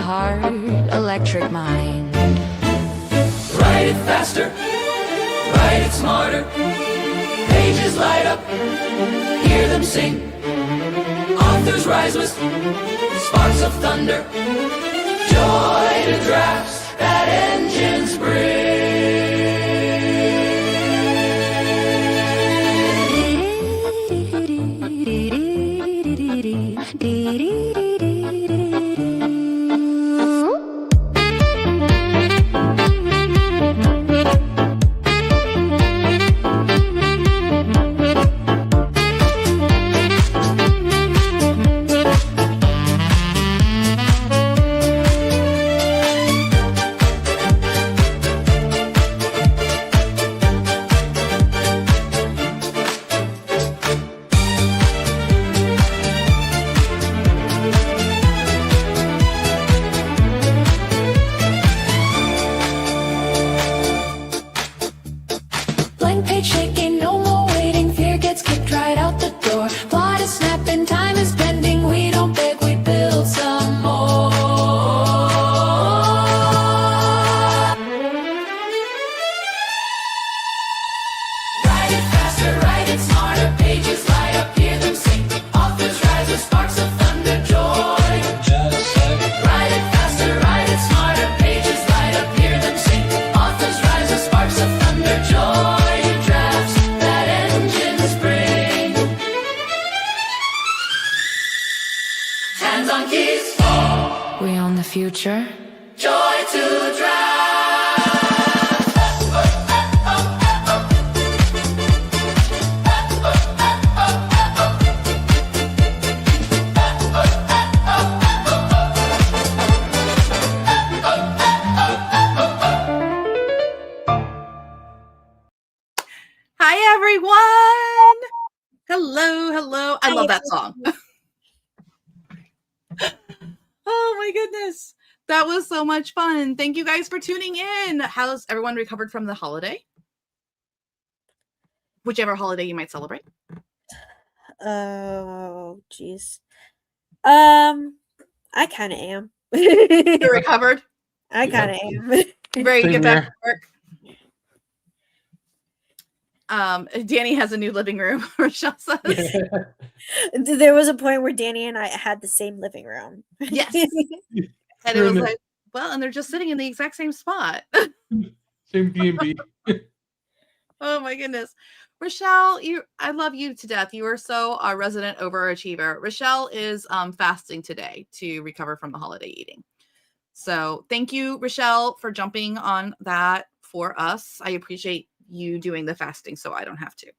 heart, electric mind. Write it faster, write it smarter. Pages light up, hear them sing. Authors rise with sparks of thunder. Joy to drafts that engines blank page shaking, no more waiting. Fear gets kicked right out the door. Plot is snapping, time is bending. We don't beg, we build some more. Write it faster, write it smarter. Pages light up, hear them sing. Authors rise with sparks of thunder, joy. Write it faster, write it smarter. Pages light up, hear them sing. Authors rise with sparks of thunder, joy. Drafts that engines bring. Hands on keys, We own the future. joy to draft. Hi, everyone. Hello, hello. I love that song. Oh, my goodness. That was so much fun. Thank you guys for tuning in. How's everyone recovered from the holiday? Whichever holiday you might celebrate. Oh, jeez. I kind of am. You're recovered. I kind of am. Ready to Same get back here. to work. Danny has a new living room, Rochelle says. There was a point where Danny and I had the same living room. Yes. And it was like, well, and they're just sitting in the exact same spot. Same B&B. Oh my goodness. Rochelle, I love you to death. You are so a resident overachiever. Rochelle is fasting today to recover from the holiday eating. So thank you, Rochelle, for jumping on that for us. I appreciate you doing the fasting so I don't have to.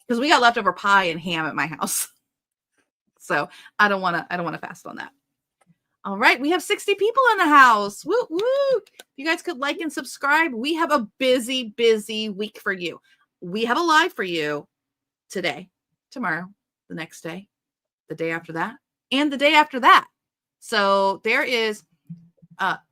Because we got leftover pie and ham at my house. So I don't want to fast on that. All right, we have 60 people in the house. Woo woo! If you guys could like and subscribe. We have a busy week for you. We have a live for you today, tomorrow, the next day, the day after that, and the day after that. So there is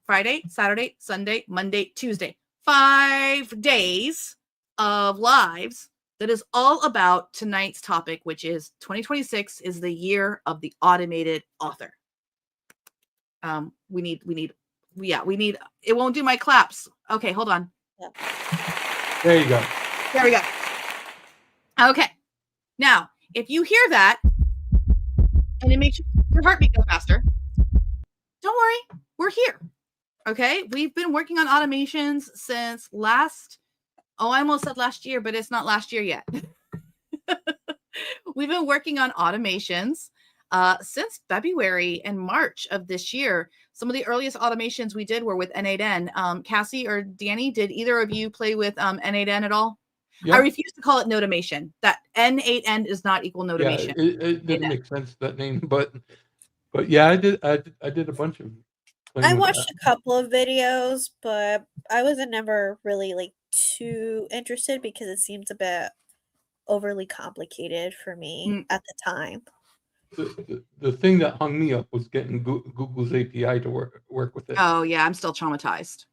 Friday, Saturday, Sunday, Monday, Tuesday, 5 days of lives that is all about tonight's topic, which is 2026 is the year of the automated author. We need, it won't do my claps. Okay, hold on. Yep. There you go. There we go. Okay. Now, if you hear that and it makes your heartbeat go faster, don't worry, we're here. Okay. We've been working on automations since I almost said last year, but it's not last year yet. We've been working on automations since February and March of this year. Some of the earliest automations we did were with N8N. Cassie or Danny, did either of you play with N8N at all? Yeah. I refuse to call it notamation. That N8N is not equal notamation. Yeah, it didn't make sense, that name, but yeah, I did a bunch of playing I with watched that. a couple of videos, but I wasn't never really too interested because it seems a bit overly complicated for me at the time. The thing that hung me up was getting Google's API to work with it. Oh yeah, I'm still traumatized.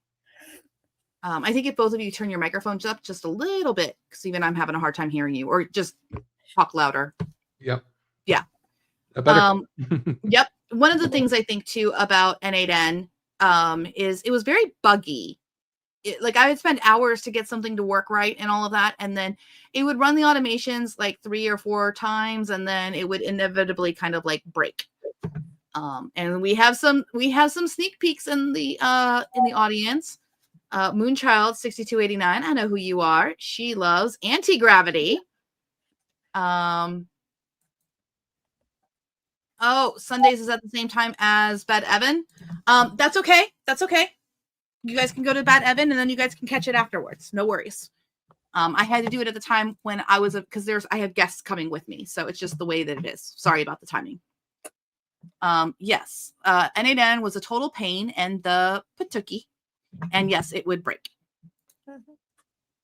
I think if both of you turn your microphones up just a little bit, because even I'm having a hard time hearing you, or just talk louder. Yep. Yeah. Better. Yep. one of the things I think too about N8N is it was very buggy. Like I would spend hours to get something to work right and all of that, and then it would run the automations like 3 or 4 times, and then it would inevitably kind of like break. And we have some sneak peeks in the audience. Moonchild 6289, I know who you are. She loves anti-gravity. Oh, Sundays is at the same time as Bad Evan. That's okay. That's okay. You guys can go to Bad Evan and then you guys can catch it afterwards. No worries. I had to do it at the time when I was because I have guests coming with me, so it's just the way that it is. Sorry about the timing. Yes, N8N was a total pain and the Patuki, and yes, it would break.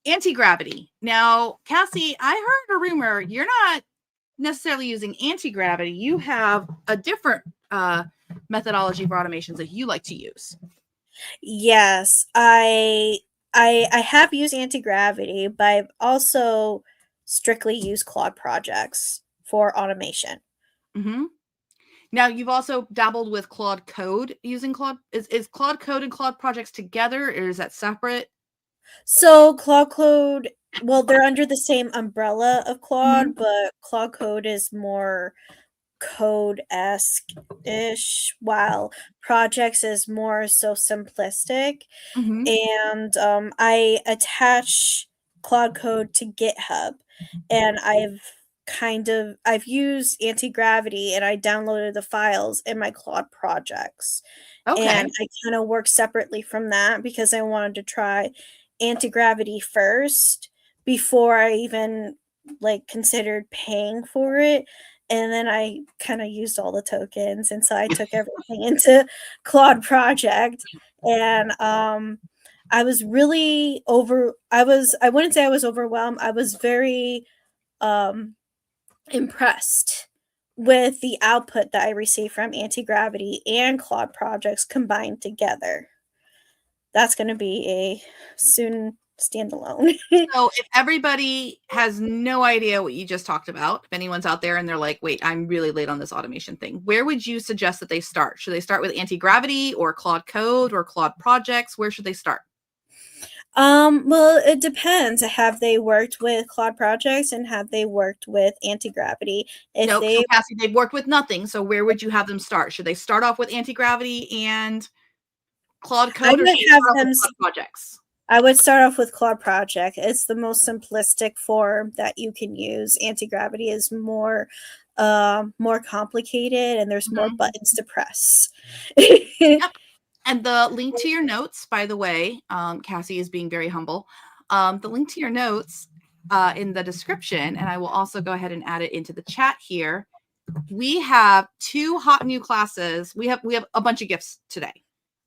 Anti-gravity. Now, Cassie, I heard a rumor you're not necessarily using anti-gravity. You have a different methodology for automations that you like to use. Yes, I have used anti-gravity, but I've also strictly used Claude projects for automation. Mm-hmm. Now, you've also dabbled with Claude Code using Claude. Is Claude Code and Claude projects together, or is that separate? So Claude Code, well, they're under the same umbrella of Claude, but Claude Code is more code-esque-ish, while projects is more so simplistic. Mm-hmm. And I attach Claude Code to GitHub, and I've used anti-gravity, and I downloaded the files in my Claude projects. Okay. And I kind of work separately from that because I wanted to try anti-gravity first before I even like considered paying for it. And then I kind of used all the tokens, and so I took everything into Claude project. And I was really I wouldn't say I was overwhelmed. I was very impressed with the output that I received from anti-gravity and Claude projects combined together. That's going to be a soon standalone. So if everybody has no idea what you just talked about, if anyone's out there and they're like, wait, I'm really late on this automation thing, where would you suggest that they start? Should they start with anti-gravity or Claude Code or Claude projects? Where should they start? Well, it depends. Have they worked with Claude projects and have they worked with anti-gravity? If No, they so Cassie, they've worked with nothing. So where would you have them start? Should they start off with anti-gravity and Claude Code, or should they start off with Claude projects? I would start off with Claude project. It's the most simplistic form that you can use. Anti-gravity is more complicated, and there's more buttons to press. Yep. And the link to your notes, by the way, Cassie is being very humble. The link to your notes in the description, and I will also go ahead and add it into the chat here. We have 2 hot new classes. We have a bunch of gifts today.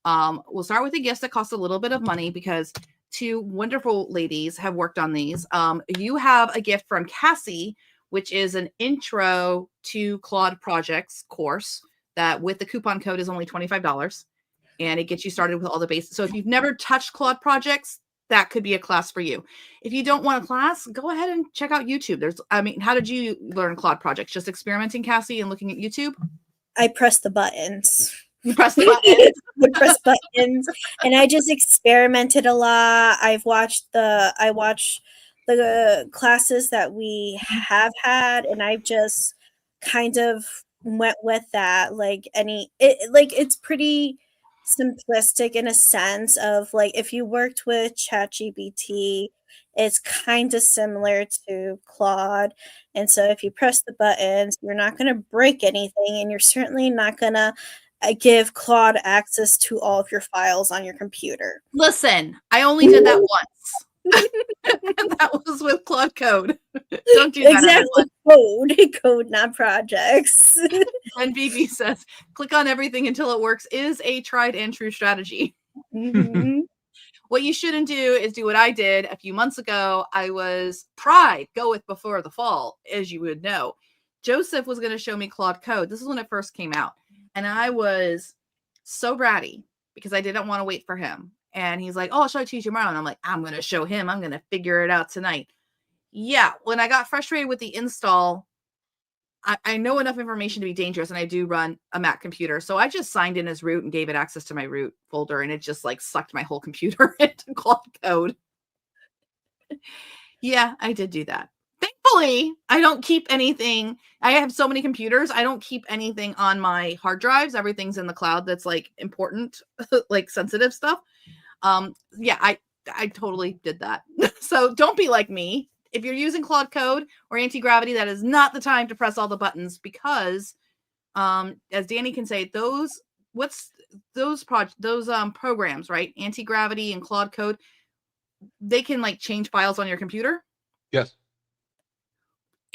We'll start with the gifts that cost a little bit of money because 2 wonderful ladies have worked on these. You have a gift from Cassie, which is an intro to Claude projects course that with the coupon code is only $25. And it gets you started with all the basics. So if you've never touched Claude projects, that could be a class for you. If you don't want a class, go ahead and check out YouTube. How did you learn Claude projects? Just experimenting, Cassie, and looking at YouTube? I press the buttons. You press the buttons? I press buttons, and I just experimented a lot. I watched the classes that we have had, and I've just kind of went with that. It's pretty simplistic in a sense of like if you worked with ChatGPT, it's kind of similar to Claude. And so if you press the buttons, you're not going to break anything, and you're certainly not going to give Claude access to all of your files on your computer. Listen, I only did that once. And that was with Claude Code. Don't do that. Exactly. Code, not projects. And BB says, click on everything until it works is a tried and true strategy. Mm-hmm. What you shouldn't do is do what I did a few months ago. I was pride goeth before the fall, as you would know. Joseph was going to show me Claude Code. This is when it first came out. And I was so bratty because I didn't want to wait for him. And he's like, oh, I'll show it to you tomorrow. And I'm like, I'm going to show him. I'm going to figure it out tonight. Yeah. When I got frustrated with the install, I know enough information to be dangerous, and I do run a Mac computer. So I just signed in as root and gave it access to my root folder, and it just like sucked my whole computer into Claude Code. Yeah, I did do that. Thankfully, I don't keep anything. I have so many computers. I don't keep anything on my hard drives. Everything's in the cloud that's like important, like sensitive stuff. Yeah, I totally did that. So don't be like me. If you're using Claude Code or anti-gravity, that is not the time to press all the buttons because as Danny can say, those programs, right? Anti-gravity and Claude Code, they can like change files on your computer. Yes.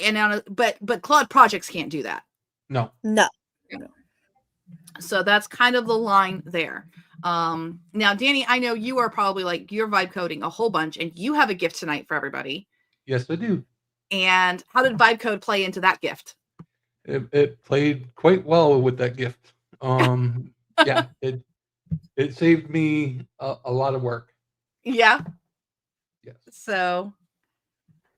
And but Claude projects can't do that. No. So that's kind of the line there. Now, Danny, I know you are probably like you're vibe coding a whole bunch, and you have a gift tonight for everybody. Yes, I do. And how did vibe code play into that gift? It played quite well with that gift. Yeah, it saved me a lot of work. Yeah. Yes. So,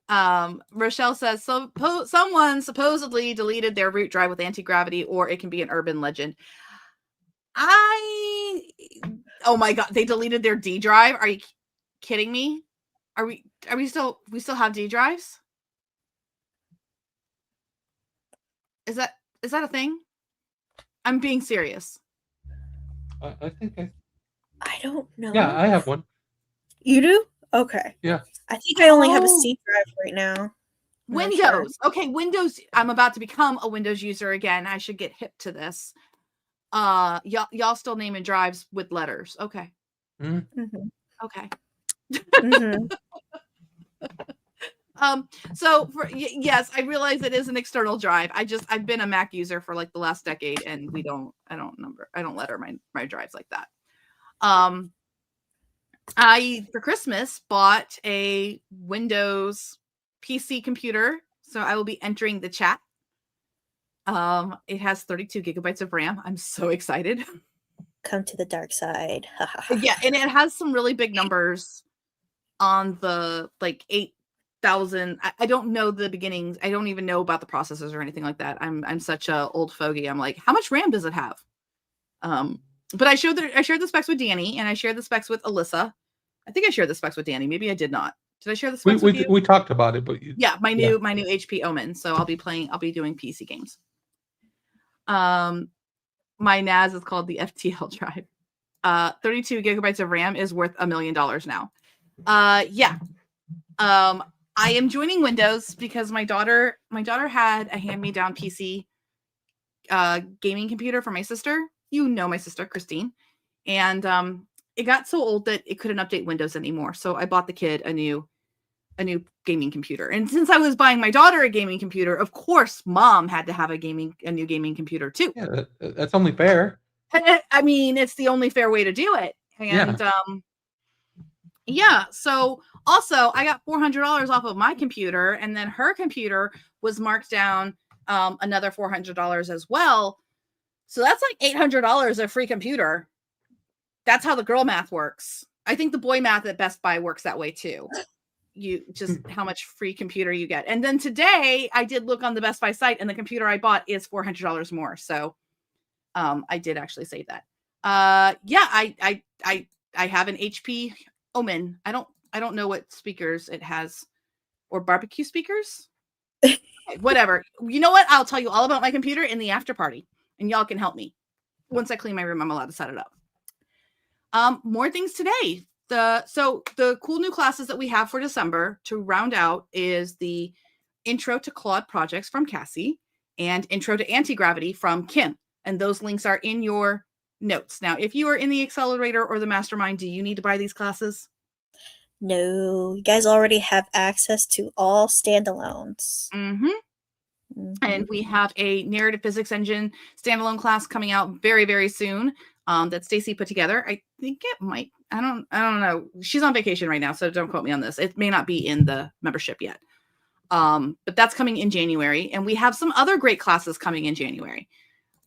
Rochelle says, someone supposedly deleted their root drive with anti-gravity, or it can be an urban legend. Oh my God, they deleted their D drive. Are you kidding me? We still have D drives? Is that a thing? I'm being serious. I think I don't know. yeah, I have one. You do? Okay. Yeah. I think I only have a C drive right now. I'm not Windows. sure. Okay, Windows. I'm about to become a Windows user again. I should get hip to this. Y'all still naming drives with letters. Okay. Mm-hmm. Mhm. Okay. Mhm. So yes, I realize it is an external drive. I've been a Mac user for like the last decade, and I don't letter my drives like that. I for Christmas bought a Windows PC computer, so I will be entering the chat. It has 32 gigabytes of RAM. I'm so excited. Come to the dark side. Yeah, and it has some really big numbers on the like 8,000. I don't know the beginnings. I don't even know about the processors or anything like that. I'm such a old fogey. I'm like, how much RAM does it have? But I shared the specs with Danny, and I shared the specs with Alyssa. I think I shared the specs with Danny. Maybe I did not. Did I share the specs with you? We talked about it, but My new HP Omen. So I'll be doing PC games. My NAS is called the FTL drive. 32 gigabytes of RAM is worth $1 million now. Yeah. I am joining Windows because my daughter had a hand-me-down PC gaming computer for my sister. You know my sister, Christine. And it got so old that it couldn't update Windows anymore. So I bought the kid a new gaming computer. And since I was buying my daughter a gaming computer, of course, mom had to have a new gaming computer too. Yeah, that's only fair. I mean, it's the only fair way to do it. And so also I got $400 off of my computer, and then her computer was marked down another $400 as well. So that's like $800 of free computer. That's how the girl math works. I think the boy math at Best Buy works that way too. You just how much free computer you get. And then today I did look on the Best Buy site, and the computer I bought is $400 more. So I did actually save that. I have an HP Omen. I don't know what speakers it has, or barbecue speakers. Whatever. You know what? I'll tell you all about my computer in the after party, and y'all can help me. Once I clean my room, I'm allowed to set it up. More things today. So the cool new classes that we have for December to round out is the Intro to Claude projects from Cassie and Intro to Anti-Gravity from Kim. And those links are in your notes. Now, if you are in the accelerator or the mastermind, do you need to buy these classes? No, you guys already have access to all standalones. Mm-hmm. And we have a narrative physics engine standalone class coming out very, very soon that Stacy put together. I think it might, I don't know. She's on vacation right now, so don't quote me on this. It may not be in the membership yet. But that's coming in January. And we have some other great classes coming in January.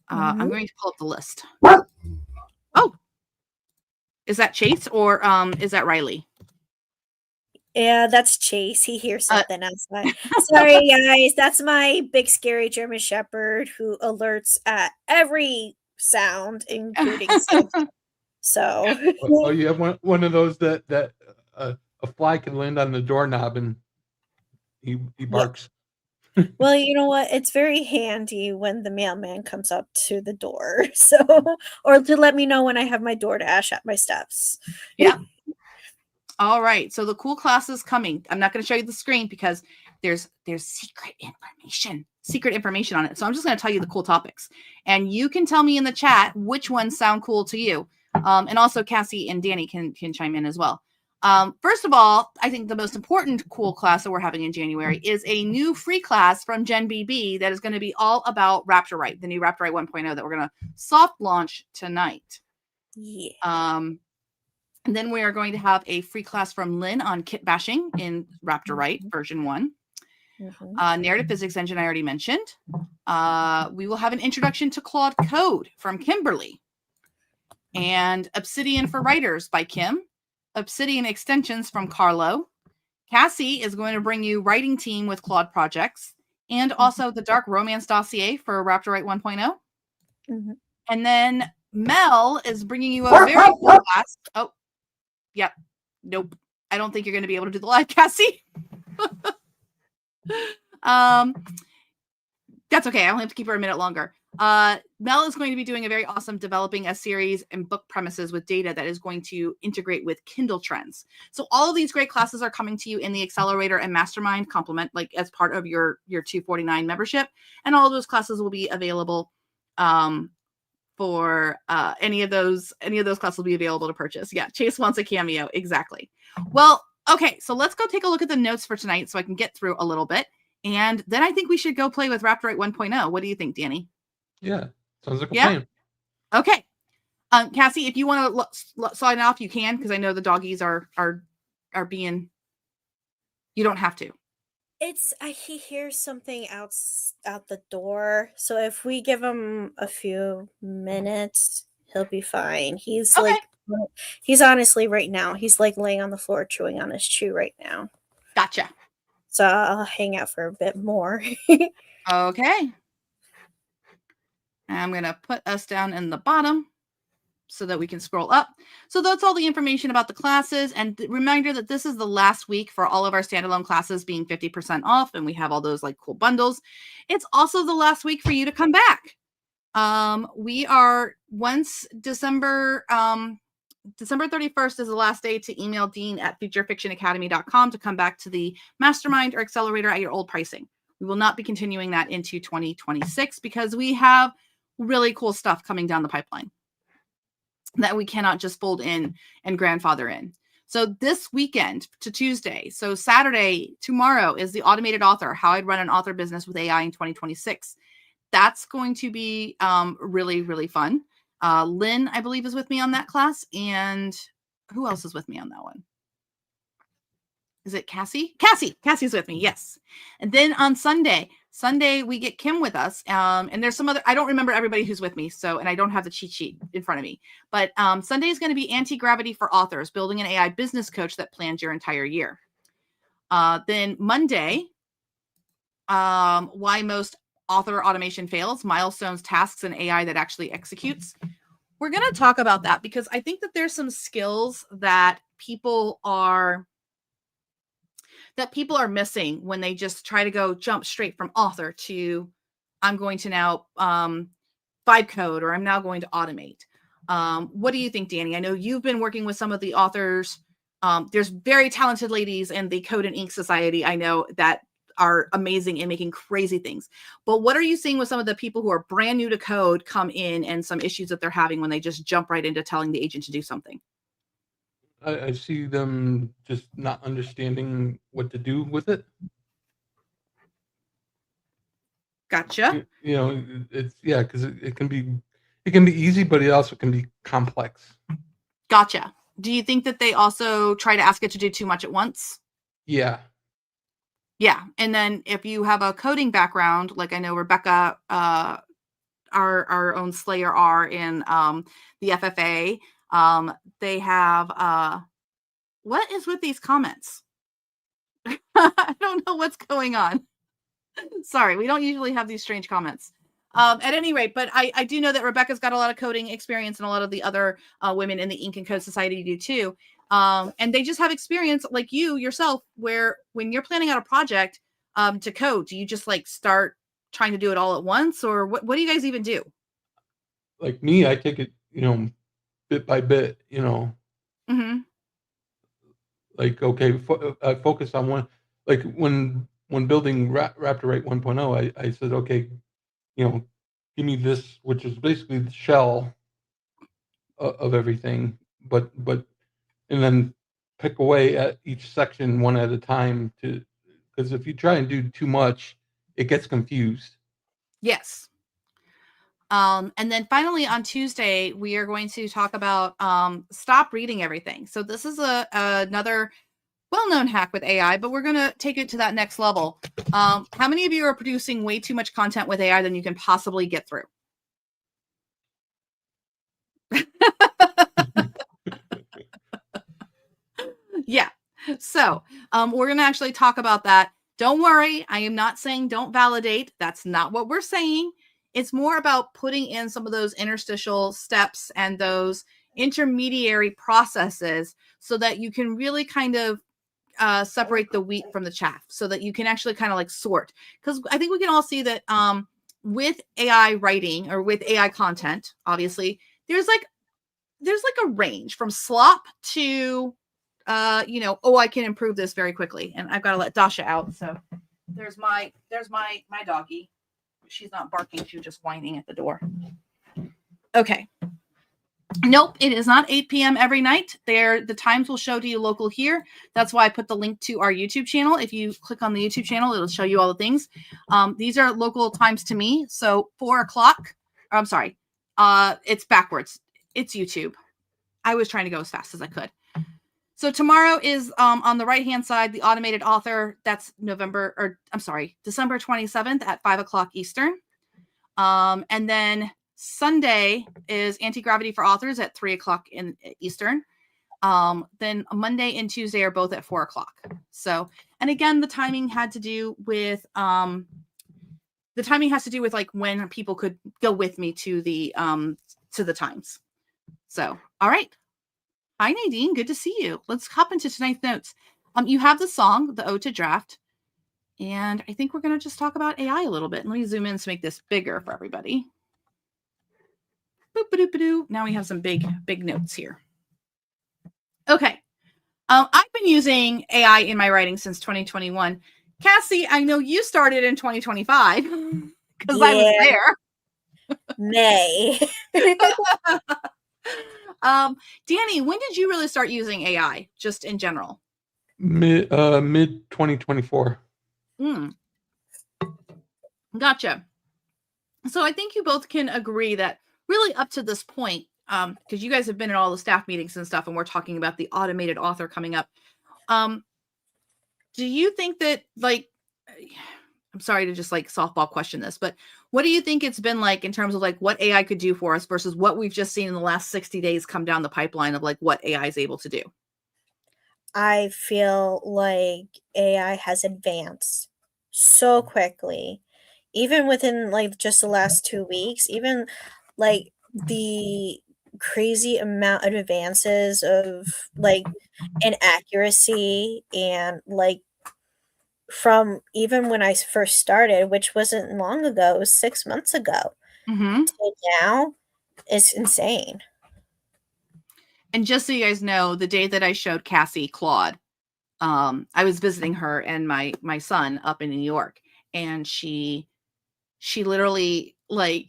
I'm going to pull up the list. Oh, is that Chase or is that Riley? Yeah, that's Chase. He hears Uh, something outside. Sorry, guys. That's my big scary German Shepherd who alerts at every sound, including sound. So, Oh, you have one of those that a fly can land on the doorknob and he yeah. barks. Well, you know what? It's very handy when the mailman comes up to the door. So, or to let me know when I have my DoorDash at my steps. yeah. All right. So the cool class is coming. I'm not going to show you the screen because there's secret information on it. So I'm just going to tell you the cool topics, and you can tell me in the chat which ones sound cool to you. And also Cassie and Danny can chime in as well. First of all, I think the most important cool class that we're having in January is a new free class from Gen BB that is going to be all about Raptorite, the new Raptorite 1.0 that we're going to soft launch tonight. Yeah. And then we are going to have a free class from Lynn on kit bashing in Raptorite version 1. Narrative physics engine I already mentioned. We will have an introduction to Claude Code from Kimberly. And Obsidian for Writers by Kim. Obsidian extensions from Carlo. Cassie is going to bring you Writing Team with Claude projects. And also the Dark Romance Dossier for Raptorite 1.0. And then Mel is bringing you a very cool class. Oh, yep. Nope. I don't think you're going to be able to do the live, Cassie. That's okay. I only have to keep her a minute longer. Mel is going to be doing a very awesome developing a series and book premises with data that is going to integrate with Kindle trends. So all of these great classes are coming to you in the Accelerator and Mastermind complement, like as part of your $249 membership. And all of those classes will be available for any of those classes will be available to purchase. Yeah, Chase wants a cameo. Exactly. Well, okay, so let's go take a look at the notes for tonight so I can get through a little bit. And then I think we should go play with Raptorite 1.0. What do you think, Danny? Yeah, sounds like a plan. Okay. Cassie, if you want to sign off, you can, because I know the doggies are being. You don't have to. He hears something out the door. So if we give him a few minutes, he'll be fine. He's Okay. he's honestly right now, he's like laying on the floor chewing on his chew right now. Gotcha. So I'll hang out for a bit more. Okay. I'm going to put us down in the bottom so that we can scroll up. So that's all the information about the classes. And reminder that this is the last week for all of our standalone classes being 50% off. And we have all those like cool bundles. It's also the last week for you to come back. We are once December 31st is the last day to email Dean at futurefictionacademy.com to come back to the mastermind or accelerator at your old pricing. We will not be continuing that into 2026 because we have really cool stuff coming down the pipeline that we cannot just fold in and grandfather in. So this weekend to Tuesday, so Saturday, tomorrow is the automated author, how I'd run an author business with AI in 2026. That's going to be really, really fun. Lynn, I believe, is with me on that class. And who else is with me on that one? Is it Cassie? Cassie's with me. Yes. And then on Sunday, we get Kim with us. And there's some other, I don't remember everybody who's with me. So, and I don't have the cheat sheet in front of me, but Sunday is going to be Anti-Gravity for Authors, building an AI business coach that plans your entire year. Then Monday, why most author automation fails, milestones, tasks, and AI that actually executes. We're going to talk about that because I think that there's some skills that people are missing when they just try to jump straight from author to I'm going to now vibe code or I'm now going to automate. What do you think, Danny? I know you've been working with some of the authors. There's very talented ladies in the Code and Ink Society. I know that are amazing and making crazy things. But what are you seeing with some of the people who are brand new to code come in and some issues that they're having when they just jump right into telling the agent to do something? I see them just not understanding what to do with it. Gotcha. You know, it's because it can be easy, but it also can be complex. Gotcha. Do you think that they also try to ask it to do too much at once? Yeah. Yeah. And then if you have a coding background, like I know Rebecca, our own Slayer are in the FFA, they have, what is with these comments? I don't know what's going on. Sorry, we don't usually have these strange comments. At any rate, but I do know that Rebecca's got a lot of coding experience, and a lot of the other women in the Ink and Code Society do too. And they just have experience like you yourself, where when you're planning out a project to code, do you just like start trying to do it all at once, or what do you guys even do? Like me, I take it, bit by bit, Mm-hmm. like, okay, I focus on one, like when building Raptorite 1.0, I said, okay, give me this, which is basically the shell of everything, but and then pick away at each section one at a time, because if you try and do too much, it gets confused. Yes. And then finally on Tuesday, we are going to talk about stop reading everything. So this is another well-known hack with AI, but we're going to take it to that next level. How many of you are producing way too much content with AI than you can possibly get through? Yeah. So we're going to actually talk about that. Don't worry. I am not saying don't validate. That's not what we're saying. It's more about putting in some of those interstitial steps and those intermediary processes so that you can really kind of separate the wheat from the chaff, so that you can actually kind of like sort. Because I think we can all see that with AI writing or with AI content, obviously, there's like a range from slop to oh, I can improve this very quickly. And I've got to let Dasha out. So there's my doggy. She's not barking, she's just whining at the door. Okay. Nope, it is not 8 p.m. every night. The times will show to you local here. That's why I put the link to our YouTube channel. If you click on the YouTube channel, it'll show you all the things. These are local times to me. So 4 o'clock. I'm sorry. It's backwards. It's YouTube. I was trying to go as fast as I could. So tomorrow is on the right-hand side, the automated author. That's December 27th at 5 o'clock Eastern. And then Sunday is Anti-Gravity for Authors at 3 o'clock in Eastern. Then Monday and Tuesday are both at 4 o'clock. So, and again, the timing has to do with like when people could go with me to the times. So, all right. Hi, Nadine. Good to see you. Let's hop into tonight's notes. You have the song, the Ode to Draft. And I think we're going to just talk about AI a little bit. Let me zoom in to make this bigger for everybody. Boop-a-doop-a-doo. Now we have some big notes here. Okay. I've been using AI in my writing since 2021. Cassie, I know you started in 2025 because I was there. May. Danny, when did you really start using AI, just in general? Mid 2024. Gotcha. So I think you both can agree that really up to this point, because you guys have been in all the staff meetings and stuff, and we're talking about the automated author coming up. Do you think that, like, I'm sorry to just like softball question this, but what do you think it's been like in terms of like what AI could do for us versus what we've just seen in the last 60 days come down the pipeline of like what AI is able to do? I feel like AI has advanced so quickly, even within like just the last 2 weeks, even like the crazy amount of advances of like inaccuracy and like from even when I first started, which wasn't long ago, it was 6 months ago, to now, it's insane. And just so you guys know, the day that I showed Cassie Claude, I was visiting her and my son up in New York, and she literally like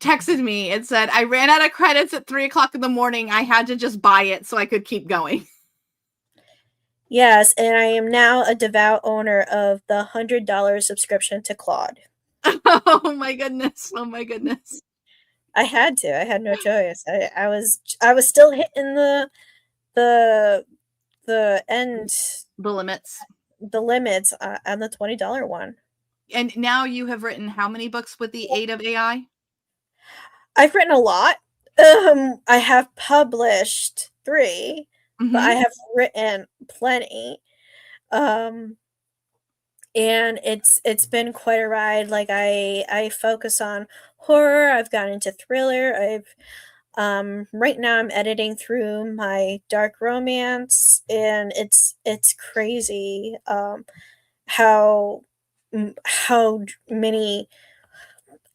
texted me and said, I ran out of credits at 3 o'clock in the morning. I had to just buy it so I could keep going. Yes, and I am now a devout owner of the $100 subscription to Claude. Oh my goodness. Oh my goodness. I had to. I had no choice. I was still hitting the limits on the $20 one. And now you have written how many books with the aid of AI? I've written a lot. I have published 3, but I have written plenty. Um, and it's been quite a ride. Like I focus on horror. I've gone into thriller. I've right now I'm editing through my dark romance, and it's crazy how how many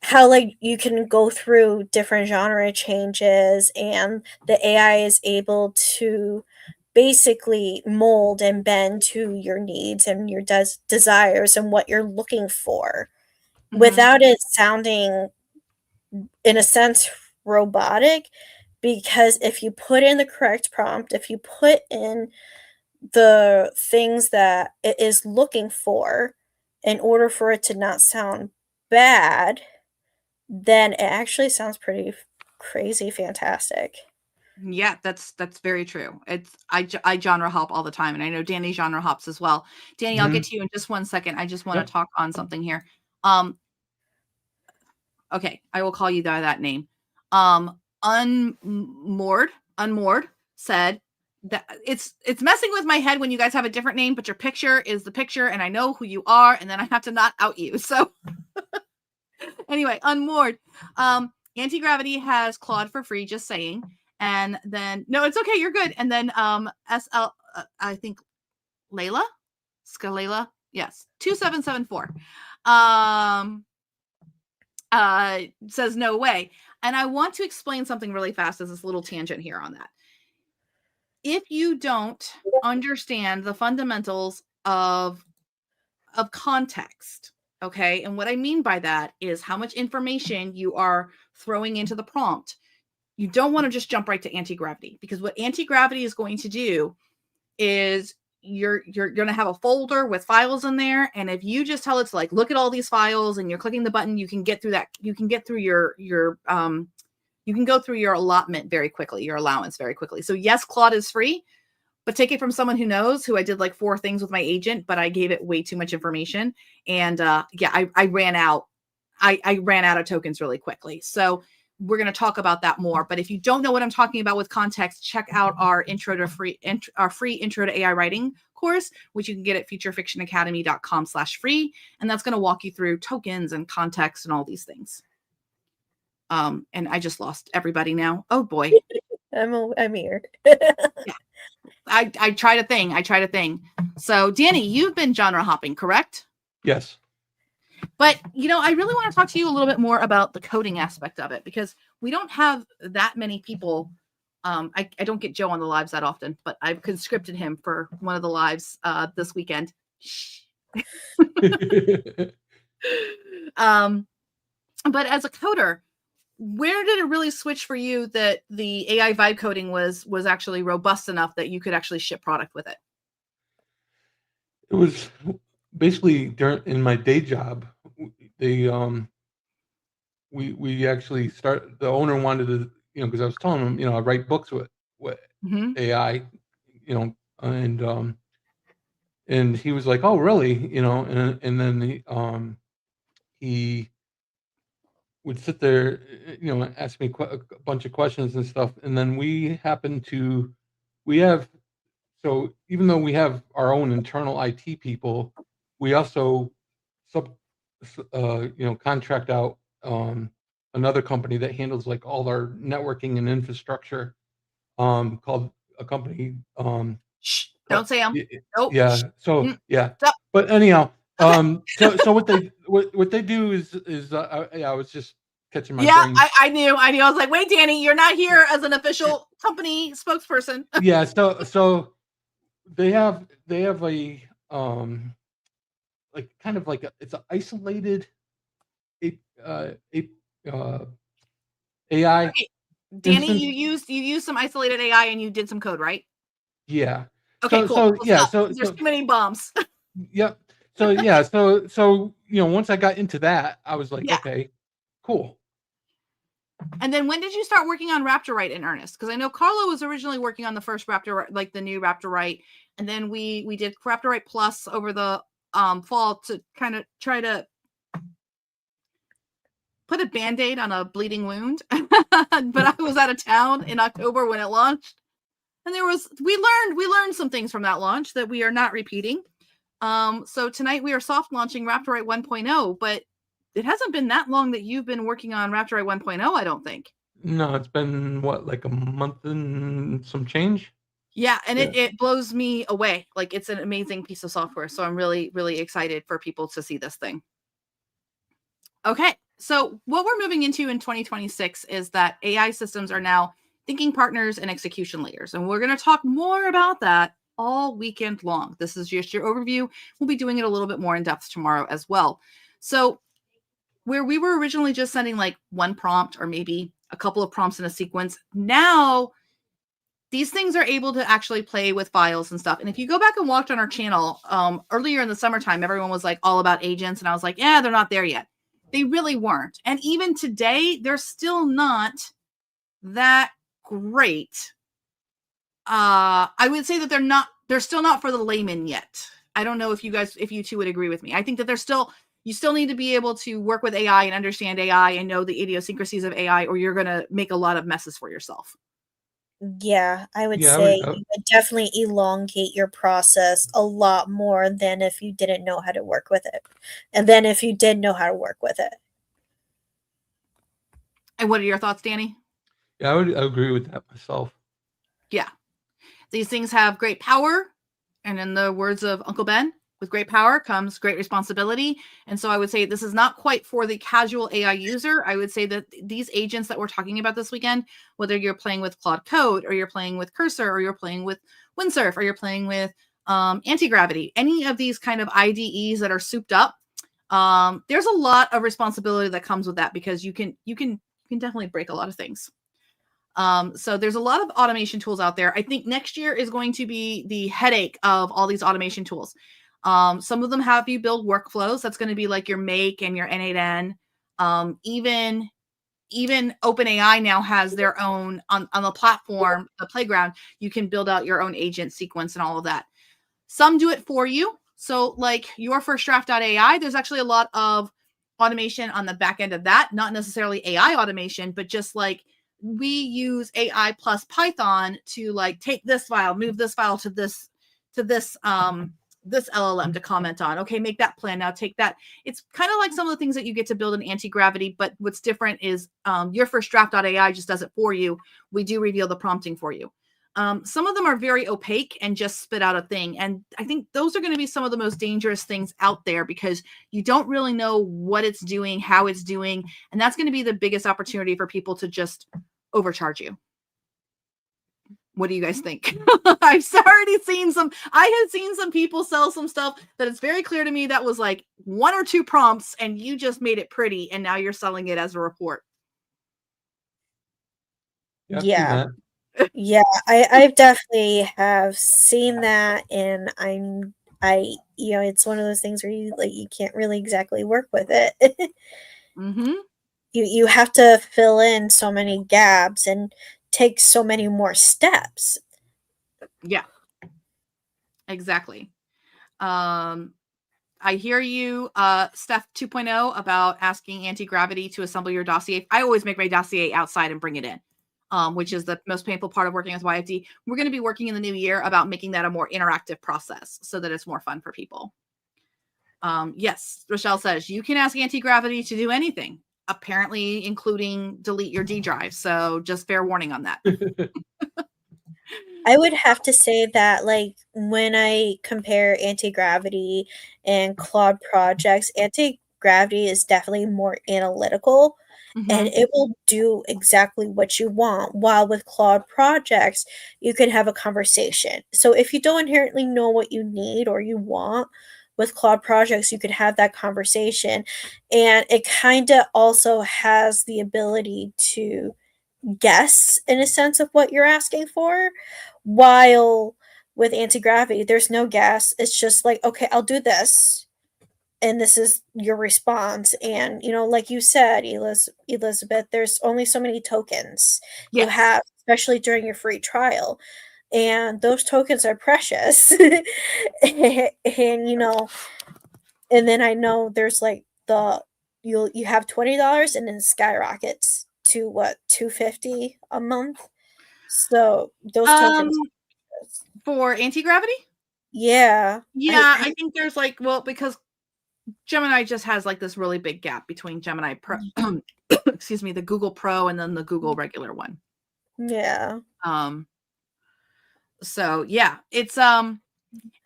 how like you can go through different genre changes, and the AI is able to basically mold and bend to your needs and your desires and what you're looking for Mhm. without it sounding, in a sense, robotic. Because if you put in the correct prompt, if you put in the things that it is looking for in order for it to not sound bad, then it actually sounds pretty crazy fantastic. Yeah, that's very true. I genre hop all the time, and I know Danny genre hops as well. Danny, I'll get Mhm. to you in just one second. I just want Yep. to talk on something here. Um, okay, I will call you by that name. Unmoored said that it's messing with my head when you guys have a different name, but your picture is the picture, and I know who you are, and then I have to not out you. So anyway, unmoored. Anti-gravity has Claude for free, just saying. And then no, it's okay, you're good. And then SL I think Layla? Scalela? Yes. 2774. Um says no way. And I want to explain something really fast as this little tangent here on that. If you don't understand the fundamentals of context, okay? And what I mean by that is how much information you are throwing into the prompt. You don't want to just jump right to anti-gravity, because what anti-gravity is going to do is you're going to have a folder with files in there, and if you just tell it to like look at all these files and you're clicking the button, you can get through that. You can get through your you can go through your allotment very quickly, your allowance very quickly. So yes, Claude is free, but take it from someone who knows, who I did like 4 things with my agent, but I gave it way too much information. And yeah, I ran out. I ran out of tokens really quickly. So we're going to talk about that more. But if you don't know what I'm talking about with context, check out our free intro to AI writing course, which you can get at futurefictionacademy.com/free. And that's going to walk you through tokens and context and all these things. And I just lost everybody now. Oh boy. I'm here. Yeah. I tried a thing. So Danny, you've been genre hopping, correct? Yes. But I really want to talk to you a little bit more about the coding aspect of it, because we don't have that many people. I don't get Joe on the lives that often, but I've conscripted him for one of the lives this weekend. But as a coder, where did it really switch for you that the AI vibe coding was actually robust enough that you could actually ship product with it? It was basically in my day job. They we actually the owner wanted to, because I was telling him, I write books with Mm-hmm. AI, and he was like, "Oh, really?" And then he would sit there, and ask me a bunch of questions and stuff, and then we have so even though we have our own internal IT people, we also contract out another company that handles like all our networking and infrastructure, called a company, Shh, don't say them. Nope. yeah. So Mm, yeah, stop. but anyhow, Okay. so what they do is yeah, I was just catching my Yeah, brain. I knew. I was like, wait, Danny, you're not here as an official company spokesperson. Yeah, so they have a like kind of like it's an isolated a a AI Okay, Danny, instance. you used some isolated AI and you did some code, right? Yeah. Okay, So cool. so So yeah, stop, so because there's so too many bombs. yep. So yeah, so once I got into that, I was like, Yeah. okay, cool. And then when did you start working on Raptorite in earnest? Because I know Carlo was originally working on the first Raptor, like the new Raptorite, and then we did Raptorite Plus over the fall to kind of try to put a band-aid on a bleeding wound. But I was out of town in October when it launched. And we learned some things from that launch that we are not repeating. So tonight we are soft launching Raptorite 1.0, but it hasn't been that long that you've been working on Raptorite 1.0, I don't think. No, it's been what, like a month and some change? Yeah, and Yeah. it blows me away. Like, it's an amazing piece of software. So I'm really, really excited for people to see this thing. Okay, so what we're moving into in 2026 is that AI systems are now thinking partners and execution layers. And we're going to talk more about that all weekend long. This is just your overview. We'll be doing it a little bit more in depth tomorrow as well. So where we were originally just sending like one prompt or maybe a couple of prompts in a sequence, now these things are able to actually play with files and stuff. And if you go back and watch on our channel, earlier in the summertime, everyone was like all about agents. And I was like, yeah, they're not there yet. They really weren't. And even today, they're still not that great. I would say that they're still not for the layman yet. I don't know if you two would agree with me. I think that you still need to be able to work with AI and understand AI and know the idiosyncrasies of AI, or you're going to make a lot of messes for yourself. Yeah, I would Yeah, say it would definitely elongate your process a lot more than if you didn't know how to work with it. And then if you did know how to work with it. And what are your thoughts, Danny? yeah, I would agree with that myself. Yeah. These things have great power. And in the words of Uncle Ben, with great power comes great responsibility. And so I would say this is not quite for the casual AI user. I would say that these agents that we're talking about this weekend, whether you're playing with Claude Code or you're playing with Cursor or you're playing with Windsurf or you're playing with anti-gravity, any of these kind of IDEs that are souped up, there's a lot of responsibility that comes with that, because you can definitely break a lot of things. So there's a lot of automation tools out there. I think next year is going to be the headache of all these automation tools. Some of them have you build workflows. That's going to be like your Make and your N8N. Even OpenAI now has their own on the platform, the playground. You can build out your own agent sequence and all of that. Some do it for you. So like your first draft.ai, there's actually a lot of automation on the back end of that. Not necessarily AI automation, but just like we use AI plus Python to like take this file, move this file to this this LLM to comment on. Okay, make that plan now. Take that. It's kind of like some of the things that you get to build in anti-gravity, but what's different is your first draft.ai just does it for you. We do reveal the prompting for you. Some of them are very opaque and just spit out a thing. And I think those are going to be some of the most dangerous things out there, because you don't really know what it's doing, how it's doing. And that's going to be the biggest opportunity for people to just overcharge you. What do you guys think? I had seen some people sell some stuff that it's very clear to me that was like one or two prompts and you just made it pretty and now you're selling it as a report. Yeah, I've seen that. Yeah, I definitely have seen that, and it's one of those things where you can't really exactly work with it. Mm-hmm. You have to fill in so many gaps and take so many more steps. Yeah, exactly. I hear you, Steph 2.0, about asking anti-gravity to assemble your dossier. I always make my dossier outside and bring it in, which is the most painful part of working with YFD. We're going to be working in the new year about making that a more interactive process so that it's more fun for people. Yes, Rochelle says you can ask anti-gravity to do anything, apparently including delete your D drive. So just fair warning on that. I would have to say that, like, when I compare anti-gravity and Claude projects, anti-gravity is definitely more analytical, and it will do exactly what you want. While with Claude projects, you can have a conversation. So if you don't inherently know what you need or you want with Claude projects, you could have that conversation. And it kind of also has the ability to guess in a sense of what you're asking for, while with anti-gravity there's no guess. It's just like, okay, I'll do this, and this is your response. And like you said, Elizabeth, there's only so many tokens you have, especially during your free trial, and those tokens are precious. and and then I know there's like you have $20 and then it skyrockets to what, $250 a month. So those tokens for anti-gravity? Yeah. Yeah, I think there's like, well, because Gemini just has like this really big gap between Gemini Pro, excuse me, the Google Pro and then the Google regular one. Yeah. So yeah, it's and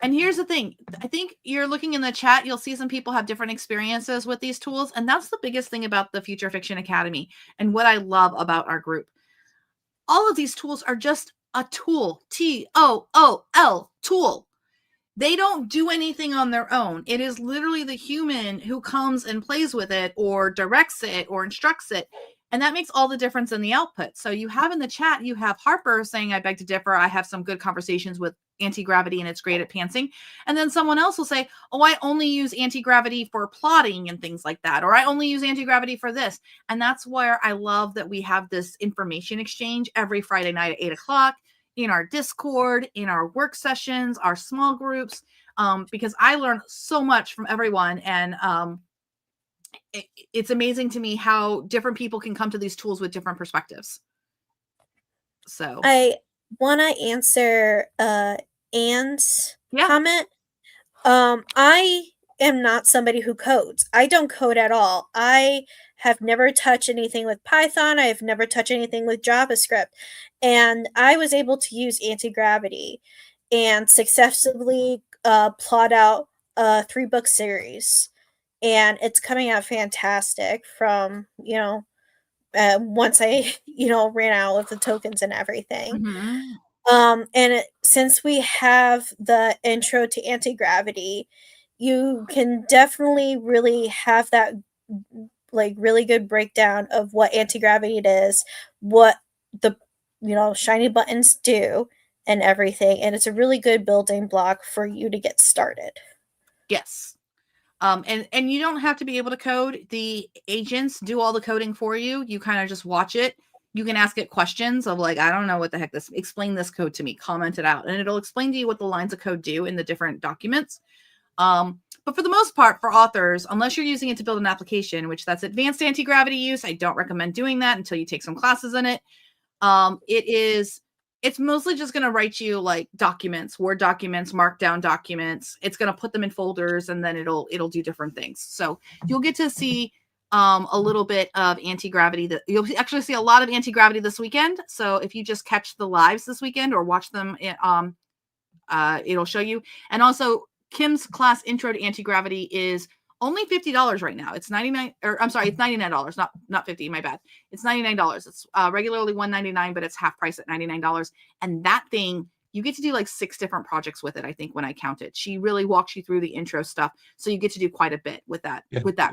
here's the thing. I think you're looking in the chat, you'll see some people have different experiences with these tools, and that's the biggest thing about the Future Fiction Academy and what I love about our group. All of these tools are just a tool, Tool. Tool. They don't do anything on their own. It is literally the human who comes and plays with it or directs it or instructs it. And that makes all the difference in the output. So you have in the chat, you have Harper saying, I beg to differ. I have some good conversations with anti-gravity and it's great at pantsing. And then someone else will say, oh, I only use anti-gravity for plotting and things like that. Or I only use anti-gravity for this. And that's where I love that we have this information exchange every Friday night at 8:00 in our Discord, in our work sessions, our small groups, because I learn so much from everyone. And it's amazing to me how different people can come to these tools with different perspectives. So I want to answer Anne's Yeah. comment. I am not somebody who codes. I don't code at all. I have never touched anything with Python. I have never touched anything with JavaScript. And I was able to use anti-gravity and successfully plot out a 3-book series. And it's coming out fantastic from, once I, ran out of the tokens and everything. And since we have the intro to anti-gravity, you can definitely really have that like really good breakdown of what anti-gravity it is, what the shiny buttons do and everything. And it's a really good building block for you to get started. Yes. And you don't have to be able to code. The agents do all the coding for you. You kind of just watch it. You can ask it questions of like, I don't know what the heck this, explain this code to me, comment it out. And it'll explain to you what the lines of code do in the different documents. But for the most part, for authors, unless you're using it to build an application, which that's advanced anti-gravity use, I don't recommend doing that until you take some classes in it. It's mostly just going to write you like documents, Word documents, Markdown documents. It's going to put them in folders and then it'll do different things. So you'll get to see a little bit of anti-gravity. That you'll actually see a lot of anti-gravity this weekend. So if you just catch the lives this weekend or watch them, it'll show you. And also Kim's class Intro to Anti-Gravity is only $50 right now. It's $99, or I'm sorry, it's $99, not 50, my bad. It's $99. It's regularly $199, but it's half price at $99. And that thing, you get to do like 6 different projects with it, I think, when I counted. She really walks you through the intro stuff. So you get to do quite a bit with that,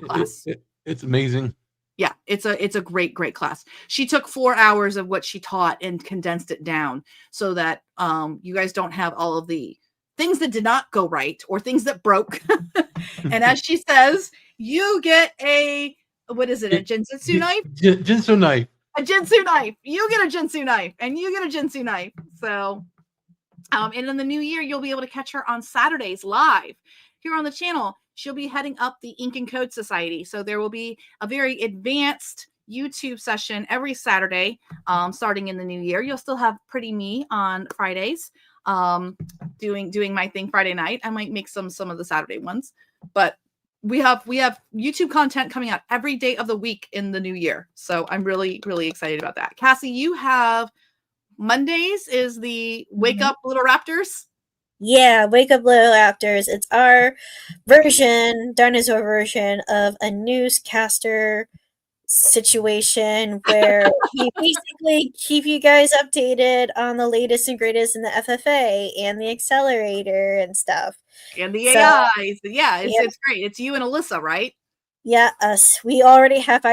class. It's amazing. Yeah, it's a great class. She took 4 hours of what she taught and condensed it down so that you guys don't have all of the things that did not go right or things that broke. And as she says, you get a, what is it? A Jinjutsu knife? Jinsu knife. A Jinsu knife. You get a Jinsu knife and you get a Jinsu knife. So, and in the new year, you'll be able to catch her on Saturdays live here on the channel. She'll be heading up the Ink and Code Society. So there will be a very advanced YouTube session every Saturday, starting in the new year. You'll still have Pretty Me on Fridays, doing my thing Friday night. I might make some of the Saturday ones, but we have YouTube content coming out every day of the week in the new year. So I'm really, really excited about that. Cassie, you have Mondays is the Wake Up Little Raptors. Yeah, Wake Up Little Raptors. It's our version, dinosaur version of a newscaster situation where we basically keep you guys updated on the latest and greatest in the FFA and the accelerator and stuff. And the AIs. Yeah, it's great. It's you and Alyssa, right? Yeah, us. We already have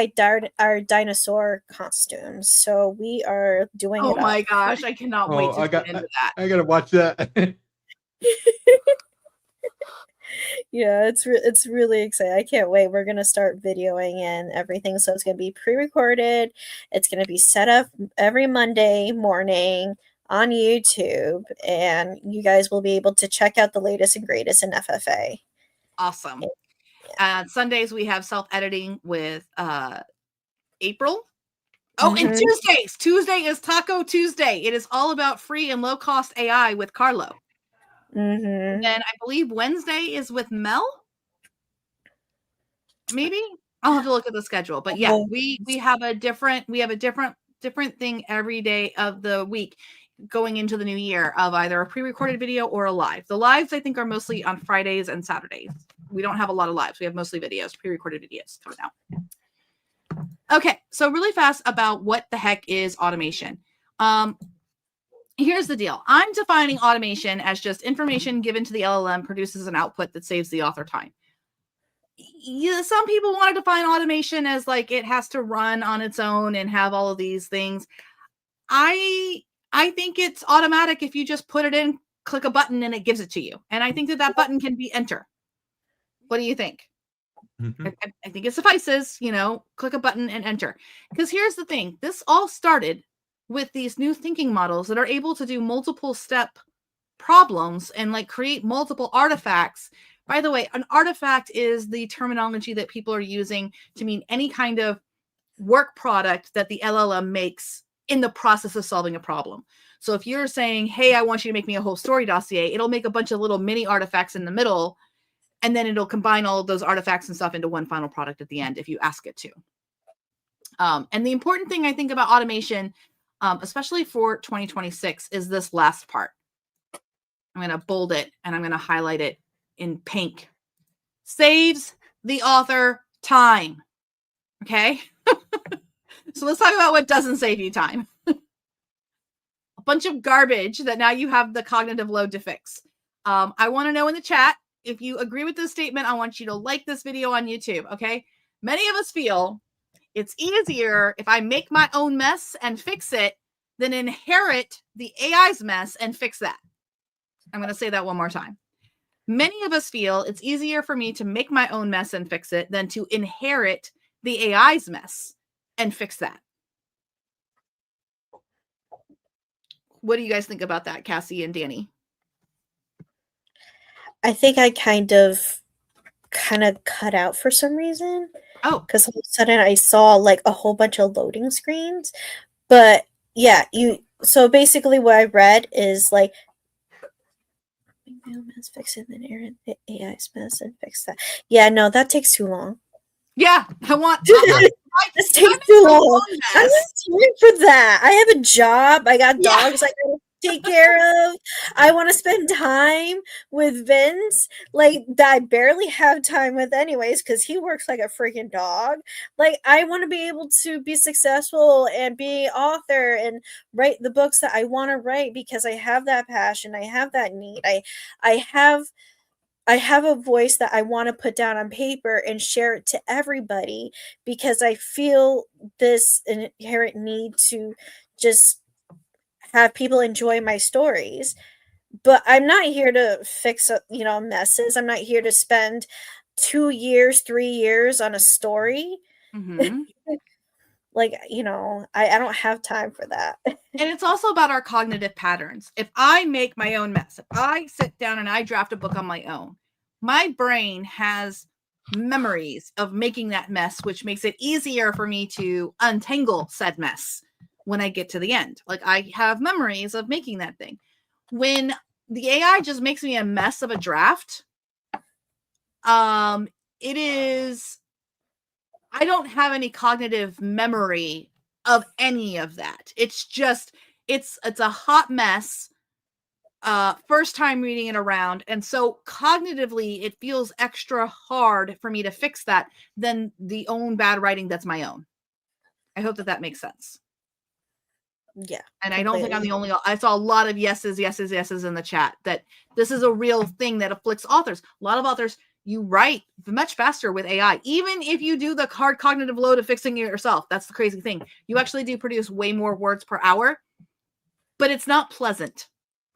our dinosaur costumes, so we are doing it. Oh my gosh, I cannot wait to get into that. I gotta watch that. Yeah, it's really exciting. I can't wait. We're gonna start videoing and everything, so it's gonna be pre-recorded. It's gonna be set up every Monday morning on YouTube, and you guys will be able to check out the latest and greatest in FFA. Awesome. Sundays we have self-editing with April. Oh, and Tuesday is Taco Tuesday. It is all about free and low-cost AI with Carlo. Mm-hmm. Then I believe Wednesday is with Mel. Maybe I'll have to look at the schedule, but yeah, we have a different thing every day of the week going into the new year of either a pre-recorded video or a live. The lives I think are mostly on Fridays and Saturdays. We don't have a lot of lives. We have mostly videos, pre-recorded videos coming out. Okay, so really fast about what the heck is automation. Here's the deal. I'm defining automation as just information given to the LLM produces an output that saves the author time. Yeah, some people want to define automation as like it has to run on its own and have all of these things. I think it's automatic if you just put it in, click a button, and it gives it to you. And I think that button can be enter. What do you think? Mhm. I think it suffices, click a button and enter. Because here's the thing. This all started with these new thinking models that are able to do multiple step problems and like create multiple artifacts. By the way, an artifact is the terminology that people are using to mean any kind of work product that the LLM makes in the process of solving a problem. So if you're saying, hey, I want you to make me a whole story dossier, it'll make a bunch of little mini artifacts in the middle, and then it'll combine all of those artifacts and stuff into one final product at the end if you ask it to. And the important thing I think about automation, especially for 2026, is this last part. I'm going to bold it and I'm going to highlight it in pink. Saves the author time. Okay. So let's talk about what doesn't save you time. A bunch of garbage that now you have the cognitive load to fix. I want to know in the chat, if you agree with this statement, I want you to like this video on YouTube. Okay. Many of us feel it's easier if I make my own mess and fix it than inherit the AI's mess and fix that. I'm going to say that one more time. Many of us feel it's easier for me to make my own mess and fix it than to inherit the AI's mess and fix that. What do you guys think about that, Cassie and Danny? I think I kind of cut out for some reason. Oh, because all of a sudden I saw like a whole bunch of loading screens. But yeah, so basically what I read is like fix it, then the AI's mess and fix that. Yeah, no, that takes too long. yeah. This takes too long. I'm not time for that. I have a job. I got dogs I gotta take care of. I want to spend time with Vince, like that I barely have time with anyways, because he works like a freaking dog. Like I want to be able to be successful and be an author and write the books that I want to write because I have that passion. I have that need. I have a voice that I want to put down on paper and share it to everybody because I feel this inherent need to just have people enjoy my stories. But I'm not here to fix, messes. I'm not here to spend 2 years, 3 years on a story. Mm-hmm. Like, I don't have time for that. And it's also about our cognitive patterns. If I make my own mess, if I sit down and I draft a book on my own, my brain has memories of making that mess, which makes it easier for me to untangle said mess when I get to the end. Like I have memories of making that thing. When the AI just makes me a mess of a draft, it is, I don't have any cognitive memory of any of that. It's just, it's a hot mess. First time reading it around. And so cognitively, it feels extra hard for me to fix that than the own bad writing that's my own. I hope that makes sense. Yeah. And I don't think I'm the only, I saw a lot of yeses in the chat that this is a real thing that afflicts authors. A lot of authors, you write much faster with AI, even if you do the hard cognitive load of fixing it yourself. That's the crazy thing. You actually do produce way more words per hour, but it's not pleasant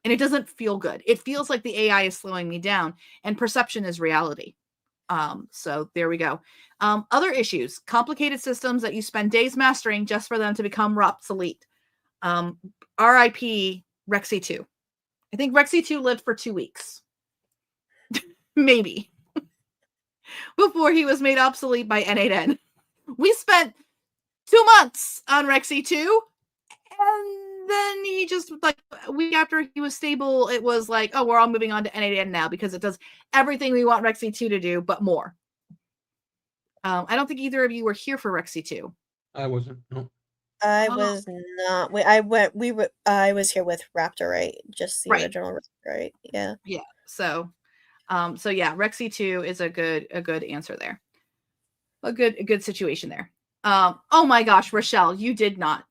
and it doesn't feel good. It feels like the AI is slowing me down and perception is reality. So there we go. Other issues, complicated systems that you spend days mastering just for them to become obsolete. RIP Rexy 2. I think Rexy 2 lived for 2 weeks. Maybe. Before he was made obsolete by N8N. We spent 2 months on Rexy 2, and then he just like a week after he was stable, it was like, oh, we're all moving on to N8N now because it does everything we want Rexy 2 to do, but more. I don't think either of you were here for Rexy 2. I wasn't. No. I Oh. was not. I was here with Raptorite, just the Right. original Raptorite. Yeah. Yeah. So yeah, Rexy 2 is a good answer there. A good situation there. Oh my gosh, Rochelle, you did not.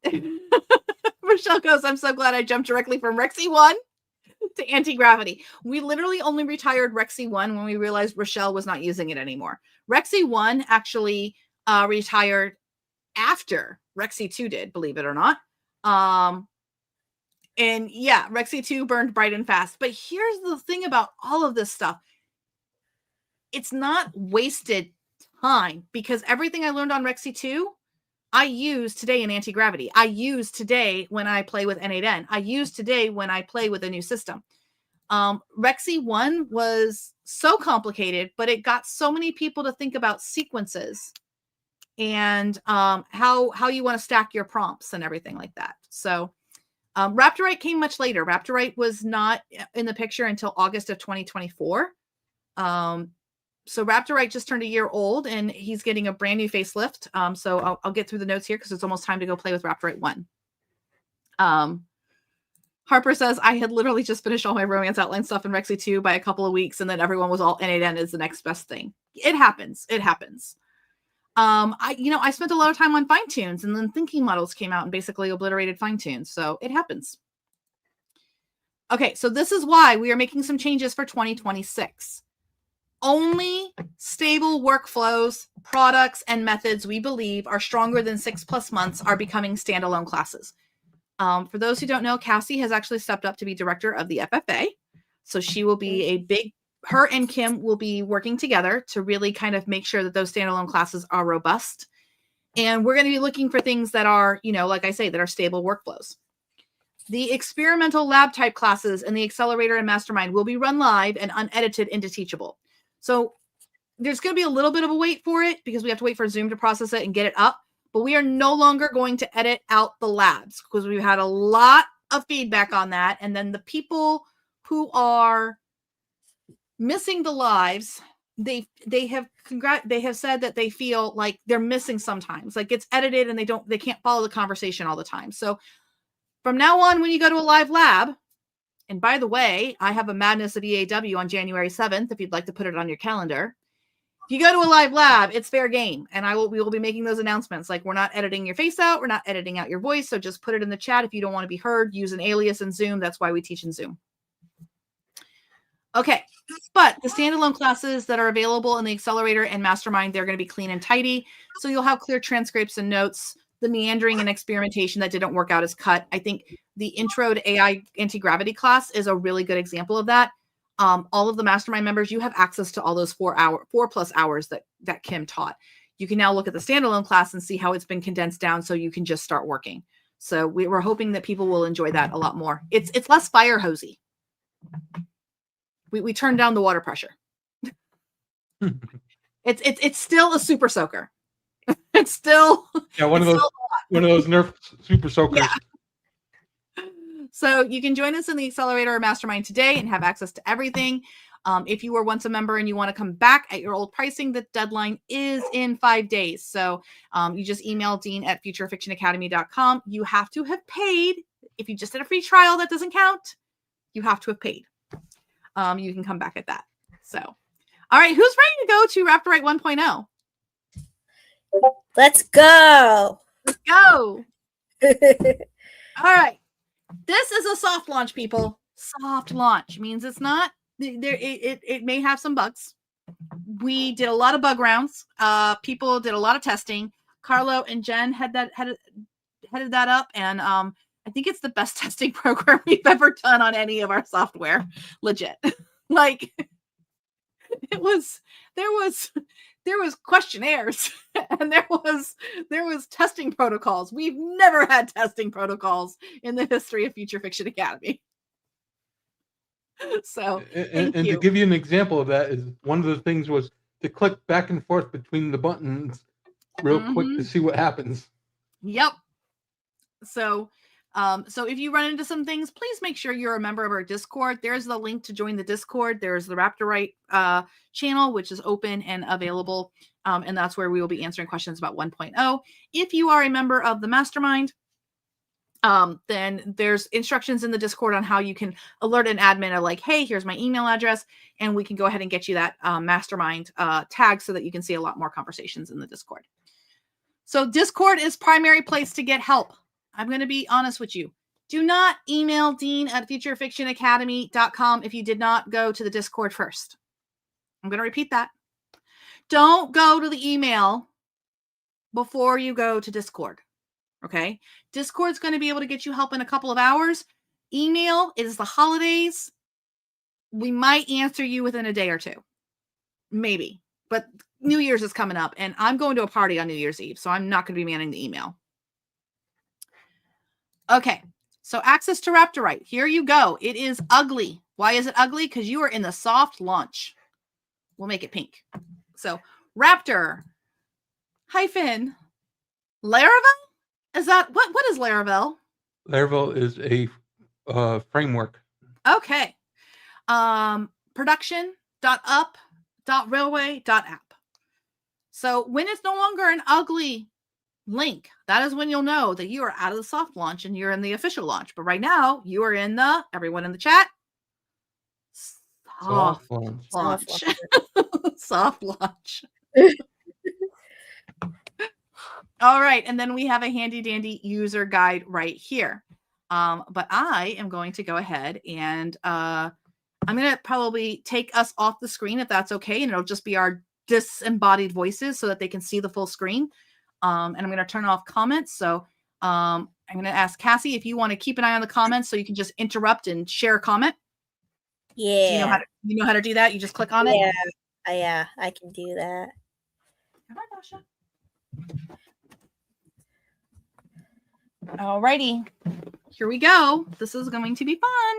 Rochelle goes, I'm so glad I jumped directly from Rexy 1 to anti-gravity. We literally only retired Rexy 1 when we realized Rochelle was not using it anymore. Rexy 1 actually retired after Rexy 2 did, believe it or not. And yeah, Rexy 2 burned bright and fast. But here's the thing about all of this stuff. It's not wasted time because everything I learned on Rexy 2, I use today in anti-gravity. I use today when I play with N8N. I use today when I play with a new system. Rexy 1 was so complicated, but it got so many people to think about sequences and how you want to stack your prompts and everything like that. So Raptorite came much later. Raptorite was not in the picture until August of 2024. So Raptorite just turned a year old and he's getting a brand new facelift. So I'll get through the notes here because it's almost time to go play with Raptorite 1. Harper says, I had literally just finished all my romance outline stuff in Rexy 2 by a couple of weeks, and then everyone was all N8N is the next best thing. It happens. It happens. I spent a lot of time on fine tunes, and then thinking models came out and basically obliterated fine tunes. So it happens. Okay, so this is why we are making some changes for 2026. Only stable workflows, products, and methods we believe are stronger than 6+ months are becoming standalone classes. For those who don't know, Cassie has actually stepped up to be director of the FFA. So she will be her and Kim will be working together to really kind of make sure that those standalone classes are robust. And we're going to be looking for things that are, like I say, that are stable workflows. The experimental lab type classes in the accelerator and mastermind will be run live and unedited into Teachable. So there's going to be a little bit of a wait for it because we have to wait for Zoom to process it and get it up. But we are no longer going to edit out the labs because we've had a lot of feedback on that. And then the people who are missing the lives, they have said that they feel like they're missing sometimes. Like it's edited and they can't follow the conversation all the time. So from now on, when you go to a live lab, and by the way, I have a Madness of EAW on January 7th, if you'd like to put it on your calendar. If you go to a live lab, it's fair game. And we will be making those announcements. Like we're not editing your face out. We're not editing out your voice. So just put it in the chat. If you don't want to be heard, use an alias in Zoom. That's why we teach in Zoom. Okay. But the standalone classes that are available in the accelerator and mastermind, they're going to be clean and tidy. So you'll have clear transcripts and notes. The meandering and experimentation that didn't work out is cut. I think the intro to AI anti-gravity class is a really good example of that. All of the mastermind members, you have access to all those 4+ hours that Kim taught. You can now look at the standalone class and see how it's been condensed down so you can just start working. So we're hoping that people will enjoy that a lot more. It's less fire hosey. We turned down the water pressure. It's still a super soaker. It's still one of those Nerf super soakers. Yeah. So you can join us in the accelerator or mastermind today and have access to everything. If you were once a member and you want to come back at your old pricing, the deadline is in 5 days. So you just email dean@futurefictionacademy.com. You have to have paid. If you just did a free trial, that doesn't count. You have to have paid. You can come back at that. So, all right, who's ready to go to Raptorite 1.0? Let's go. Let's go. All right. This is a soft launch, people. Soft launch means it's not there. It may have some bugs. We did a lot of bug rounds. People did a lot of testing. Carlo and Jen headed that up, and I think it's the best testing program we've ever done on any of our software. Legit. Like there was questionnaires and there was testing protocols. We've never had testing protocols in the history of Future Fiction Academy. So and to give you an example of that is one of the things was to click back and forth between the buttons real quick to see what happens. Yep. So So if you run into some things, please make sure you're a member of our Discord. There's the link to join the Discord. There's the Raptorite channel, which is open and available. And that's where we will be answering questions about 1.0. If you are a member of the mastermind, then there's instructions in the Discord on how you can alert an admin of like, hey, here's my email address. And we can go ahead and get you that mastermind tag so that you can see a lot more conversations in the Discord. So Discord is primary place to get help. I'm going to be honest with you. Do not email dean@futurefictionacademy.com if you did not go to the Discord first. I'm going to repeat that. Don't go to the email before you go to Discord. Okay? Discord's going to be able to get you help in a couple of hours. Email, it is the holidays. We might answer you within a day or two. Maybe. But New Year's is coming up, and I'm going to a party on New Year's Eve, so I'm not going to be manning the email. Okay, so access to Raptorite. Here you go. It is ugly. Why is it ugly? Because you are in the soft launch. We'll make it pink. So Raptor hyphen Laravel? Is that what is Laravel? Laravel is a framework. Okay. Production.up.railway.app. So when it's no longer an ugly link, that is when you'll know that you are out of the soft launch and you're in the official launch. But right now, you are in the, everyone in the chat, soft launch. Soft launch. All right. And then we have a handy dandy user guide right here. But I am going to go ahead and I'm going to probably take us off the screen if that's okay. And it'll just be our disembodied voices so that they can see the full screen. And I'm going to turn off comments. So I'm going to ask Cassie if you want to keep an eye on the comments so you can just interrupt and share a comment. Yeah. Do you know how to do that? You just click on it? Yeah, I can do that. Come on, Dasha. All righty. Here we go. This is going to be fun.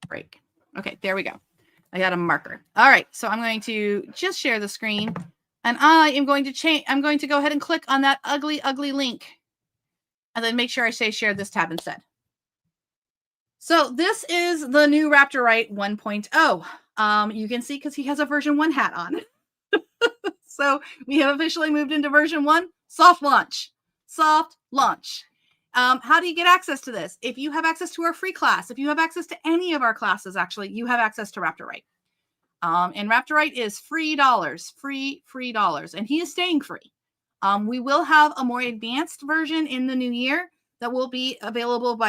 Break. Okay, there we go. I got a marker. All right, so I'm going to just share the screen, and I am going to change. I'm going to go ahead and click on that ugly link, and then make sure I say share this tab instead. So this is the new Raptorite 1.0. You can see because he has a version 1 hat on. So we have officially moved into version 1, soft launch. Soft launch. How do you get access to this? If you have access to our free class, if you have access to any of our classes, actually, you have access to Raptorite. And Raptorite is free dollars, free dollars, and he is staying free. We will have a more advanced version in the new year that will be available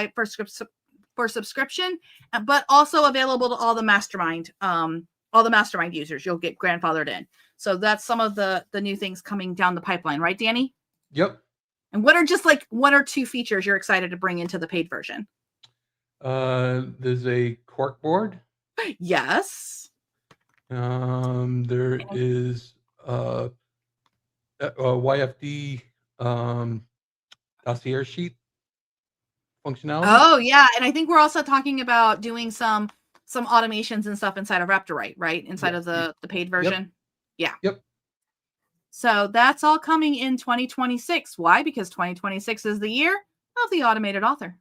for subscription, but also available to all the mastermind users. You'll get grandfathered in. So that's some of the new things coming down the pipeline, right, Danny? Yep. And what are just like 1 or 2 features you're excited to bring into the paid version? There's a cork board. Yes. There is YFD dossier sheet functionality. Oh yeah, and I think we're also talking about doing some automations and stuff inside of Raptorite, right? Inside of the paid version. Yeah. Yep. So that's all coming in 2026. Why? Because 2026 is the year of the automated author.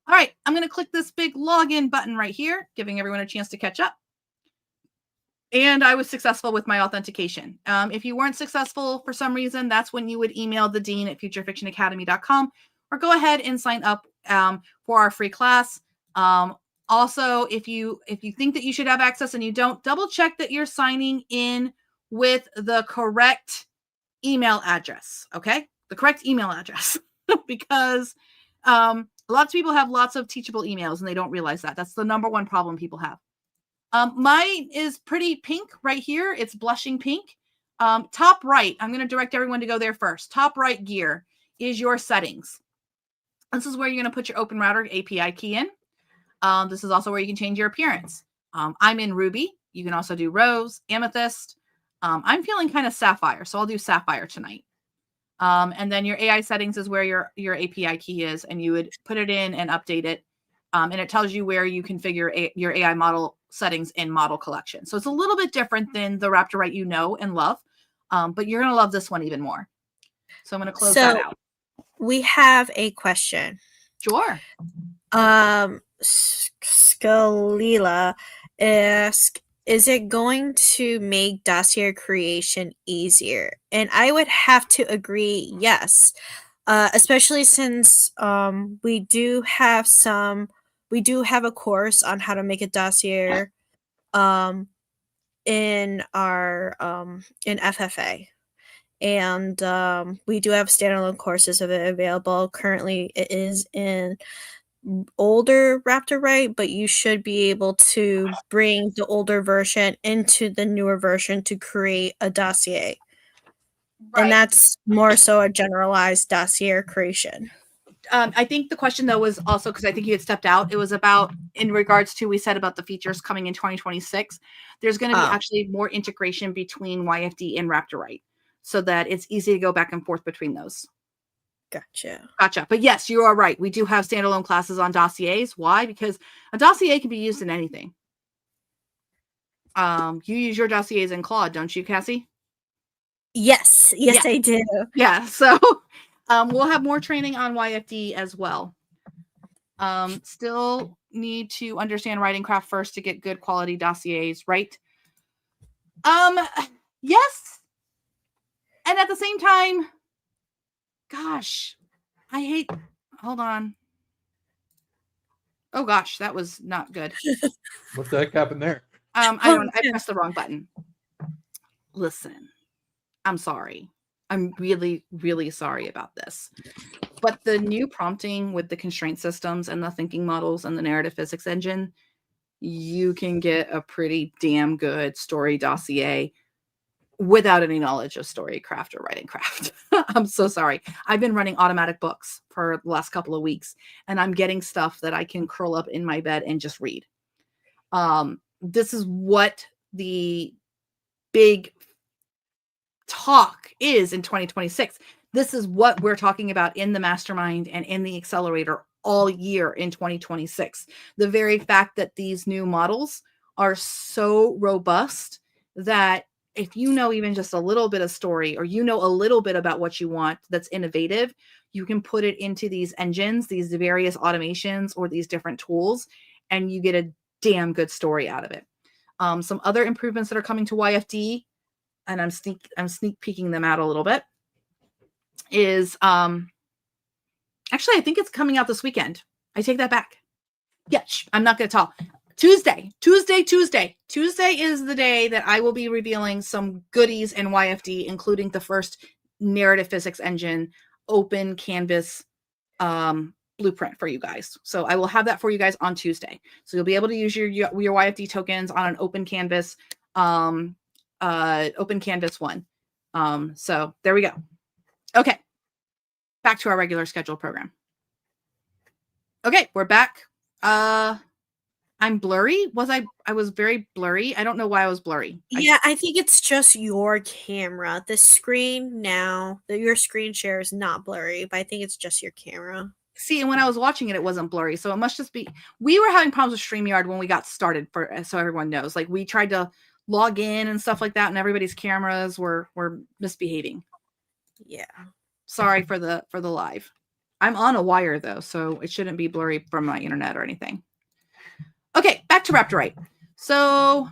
All right, I'm going to click this big login button right here, giving everyone a chance to catch up. And I was successful with my authentication. If you weren't successful for some reason, that's when you would email the dean at futurefictionacademy.com or go ahead and sign up for our free class. Also, if you think that you should have access and you don't, double check that you're signing in with the correct email address, okay? The correct email address, because lots of people have lots of teachable emails and they don't realize that. That's the number one problem people have. Mine is pretty pink right here. It's blushing pink. Top right, I'm going to direct everyone to go there first. Top right gear is your settings. This is where you're going to put your Open Router API key in. This is also where you can change your appearance. I'm in Ruby. You can also do Rose, Amethyst. I'm feeling kind of Sapphire, so I'll do Sapphire tonight. And then your AI settings is where your API key is, and you would put it in and update it. And it tells you where you configure your AI model settings in model collection. So it's a little bit different than the Raptorite you know and love, but you're going to love this one even more. So I'm going to close that out. we have a question. Sure. Skalila asks, is it going to make dossier creation easier? And I would have to agree, yes. Especially since we do have a course on how to make a dossier in our in FFA. And we do have standalone courses of it available. Currently, it is in older Raptorite, but you should be able to bring the older version into the newer version to create a dossier. Right. And that's more so a generalized dossier creation. I think the question though was also because I think you had stepped out. It was about in regards to we said about the features coming in 2026. There's going to be actually more integration between YFD and Raptorite, so that it's easy to go back and forth between those. Gotcha. But yes, you are right. We do have standalone classes on dossiers. Why? Because a dossier can be used in anything. You use your dossiers in Claude, don't you, Cassie? Yes, Yeah. I do. Yeah. So we'll have more training on YFD as well. Still need to understand writing craft first to get good quality dossiers, right? Yes. And at the same time, gosh, I hate, hold on. Oh gosh, that was not good. What the heck happened there? I pressed the wrong button. Listen, I'm sorry. I'm really, really sorry about this. But the new prompting with the constraint systems and the thinking models and the narrative physics engine, you can get a pretty damn good story dossier without any knowledge of story craft or writing craft. I'm so sorry. I've been running automatic books for the last couple of weeks, and I'm getting stuff that I can curl up in my bed and just read. This is what the big talk is in 2026. This is what we're talking about in the mastermind and in the accelerator all year in 2026. The very fact that these new models are so robust that if you know even just a little bit of story, or you know a little bit about what you want that's innovative, you can put it into these engines, these various automations, or these different tools, and you get a damn good story out of it. Some other improvements that are coming to YFD, and I'm sneak peeking them out a little bit, is actually I think it's coming out this weekend. I take that back. Yeah, I'm not going to talk. Tuesday is the day that I will be revealing some goodies in YFD, including the first narrative physics engine open canvas blueprint for you guys. So I will have that for you guys on Tuesday. So you'll be able to use your YFD tokens on an open canvas one. So there we go. Okay. Back to our regular scheduled program. Okay, we're back. I'm blurry. I was very blurry. I don't know why I was blurry. Yeah, I think it's just your camera. The screen now, your screen share is not blurry, but I think it's just your camera. See, and when I was watching it, it wasn't blurry. So it must just be, we were having problems with StreamYard when we got started, so everyone knows. Like, we tried to log in and stuff like that, and everybody's cameras were misbehaving. Yeah. Sorry for the live. I'm on a wire though, so it shouldn't be blurry from my internet or anything. Okay, back to Raptorite. So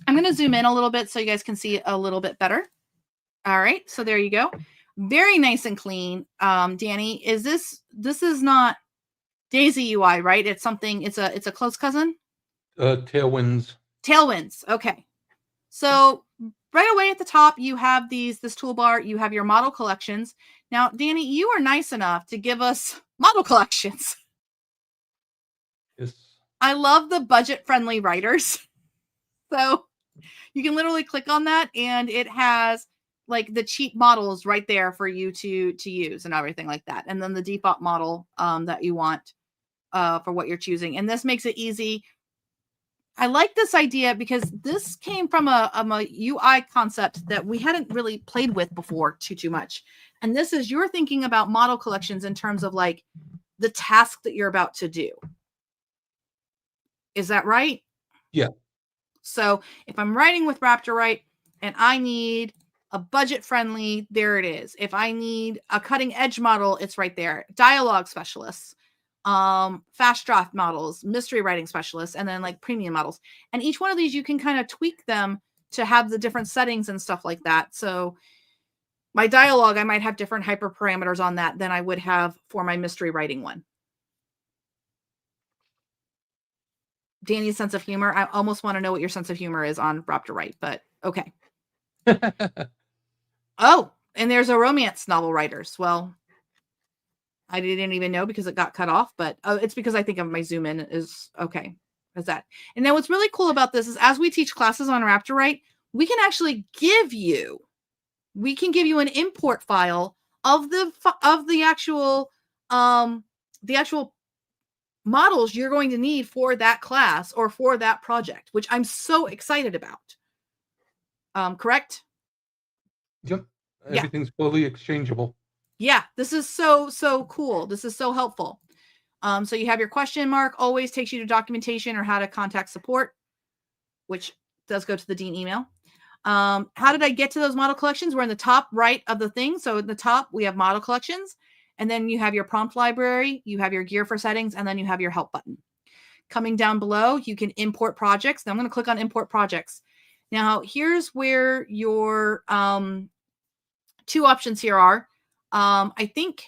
I'm going to zoom in a little bit so you guys can see a little bit better. All right, so there you go. Very nice and clean. Danny, this is not Daisy UI, right? It's something, it's a close cousin? Tailwinds. Tailwinds, okay. So right away at the top, you have this toolbar, you have your model collections. Now, Danny, you are nice enough to give us model collections. Yes. I love the budget-friendly writers. So you can literally click on that, and it has like the cheap models right there for you to use and everything like that. And then the default model that you want for what you're choosing. And this makes it easy. I like this idea because this came from a UI concept that we hadn't really played with before too much. And this is, you're thinking about model collections in terms of like the task that you're about to do. Is that right? Yeah. So if I'm writing with Raptorite and I need a budget friendly, there it is. If I need a cutting edge model, it's right there. Dialogue specialists, fast draft models, mystery writing specialists, and then like premium models. And each one of these, you can kind of tweak them to have the different settings and stuff like that. So my dialogue, I might have different hyperparameters on that than I would have for my mystery writing one. Danny's sense of humor. I almost want to know what your sense of humor is on Raptorite, but okay. Oh, and there's a romance novel writers. Well, I didn't even know because it got cut off, but it's because I think of my zoom in is okay. Is that? And then what's really cool about this is as we teach classes on Raptorite, we can actually give you an import file of the actual models you're going to need for that class or for that project, which I'm so excited about. Correct? Yep. Yeah. Everything's fully exchangeable. Yeah, this is so cool. This is so helpful. So you have your question mark, always takes you to documentation or how to contact support, which does go to the Dean email. How did I get to those model collections? We're in the top right of the thing. So at the top, we have model collections. And then you have your prompt library, you have your gear for settings, and then you have your help button. Coming down below, you can import projects. Now I'm going to click on import projects. Now here's where your two options here are. I think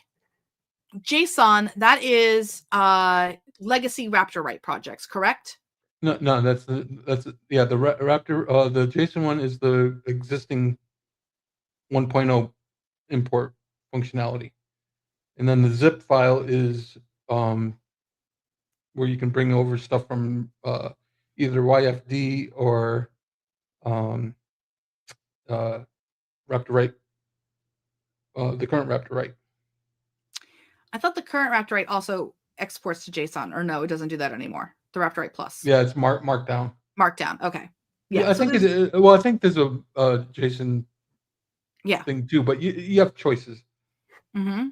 JSON, that is legacy Raptorite projects, correct? No, that's the Raptor. The JSON one is the existing 1.0 import functionality, and then the zip file is where you can bring over stuff from either YFD or Raptorite, the current Raptorite. I thought the current Raptorite also exports to JSON, or no, it doesn't do that anymore. The Raptorite Plus. Yeah, it's Markdown. Markdown. Okay. Yeah, I think it. Well, I think there's a JSON thing too, but you have choices. Mm-hmm.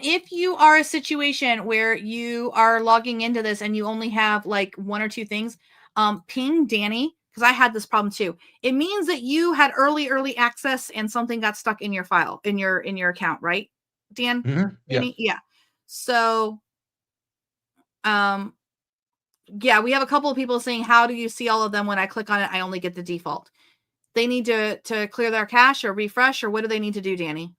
If you are a situation where you are logging into this and you only have like one or two things, ping Danny, because I had this problem too. It means that you had early access and something got stuck in your file, in your account, right, Dan? Mm-hmm. Yeah. So, yeah, we have a couple of people saying, how do you see all of them? When I click on it, I only get the default. They need to clear their cache or refresh, or what do they need to do, Danny?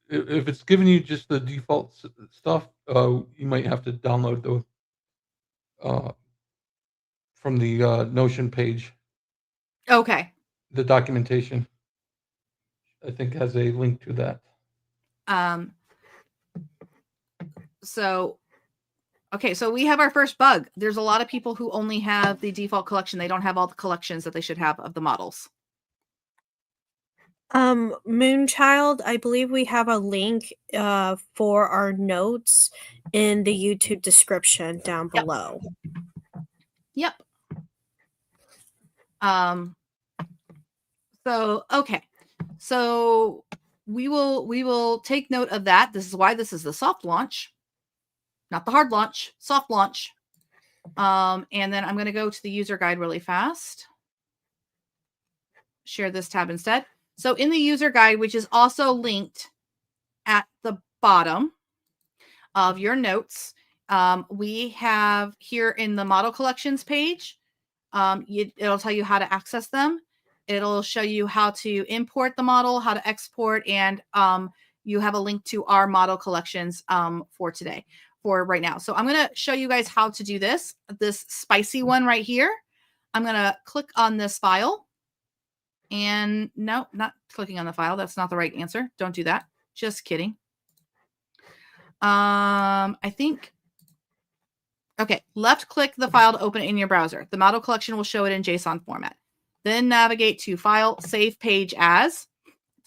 If it's giving you just the default stuff, you might have to download the from the Notion page. Okay. The documentation, I think, has a link to that. So, okay, so we have our first bug. There's a lot of people who only have the default collection. They don't have all the collections that they should have of the models. Moonchild, I believe we have a link for our notes in the YouTube description down below. Yep. So, okay. So we will take note of that. This is why this is the soft launch, not the hard launch, soft launch. And then I'm going to go to the user guide really fast. Share this tab instead. So in the user guide, which is also linked at the bottom of your notes, we have here in the model collections page, it'll tell you how to access them. It'll show you how to import the model, how to export, and you have a link to our model collections for right now. So I'm going to show you guys how to do this spicy one right here. I'm going to click on this file. And no, not clicking on the file. That's not the right answer. Don't do that. Just kidding. I think. Okay, left click the file to open it in your browser. The model collection will show it in JSON format. Then navigate to File, Save Page As.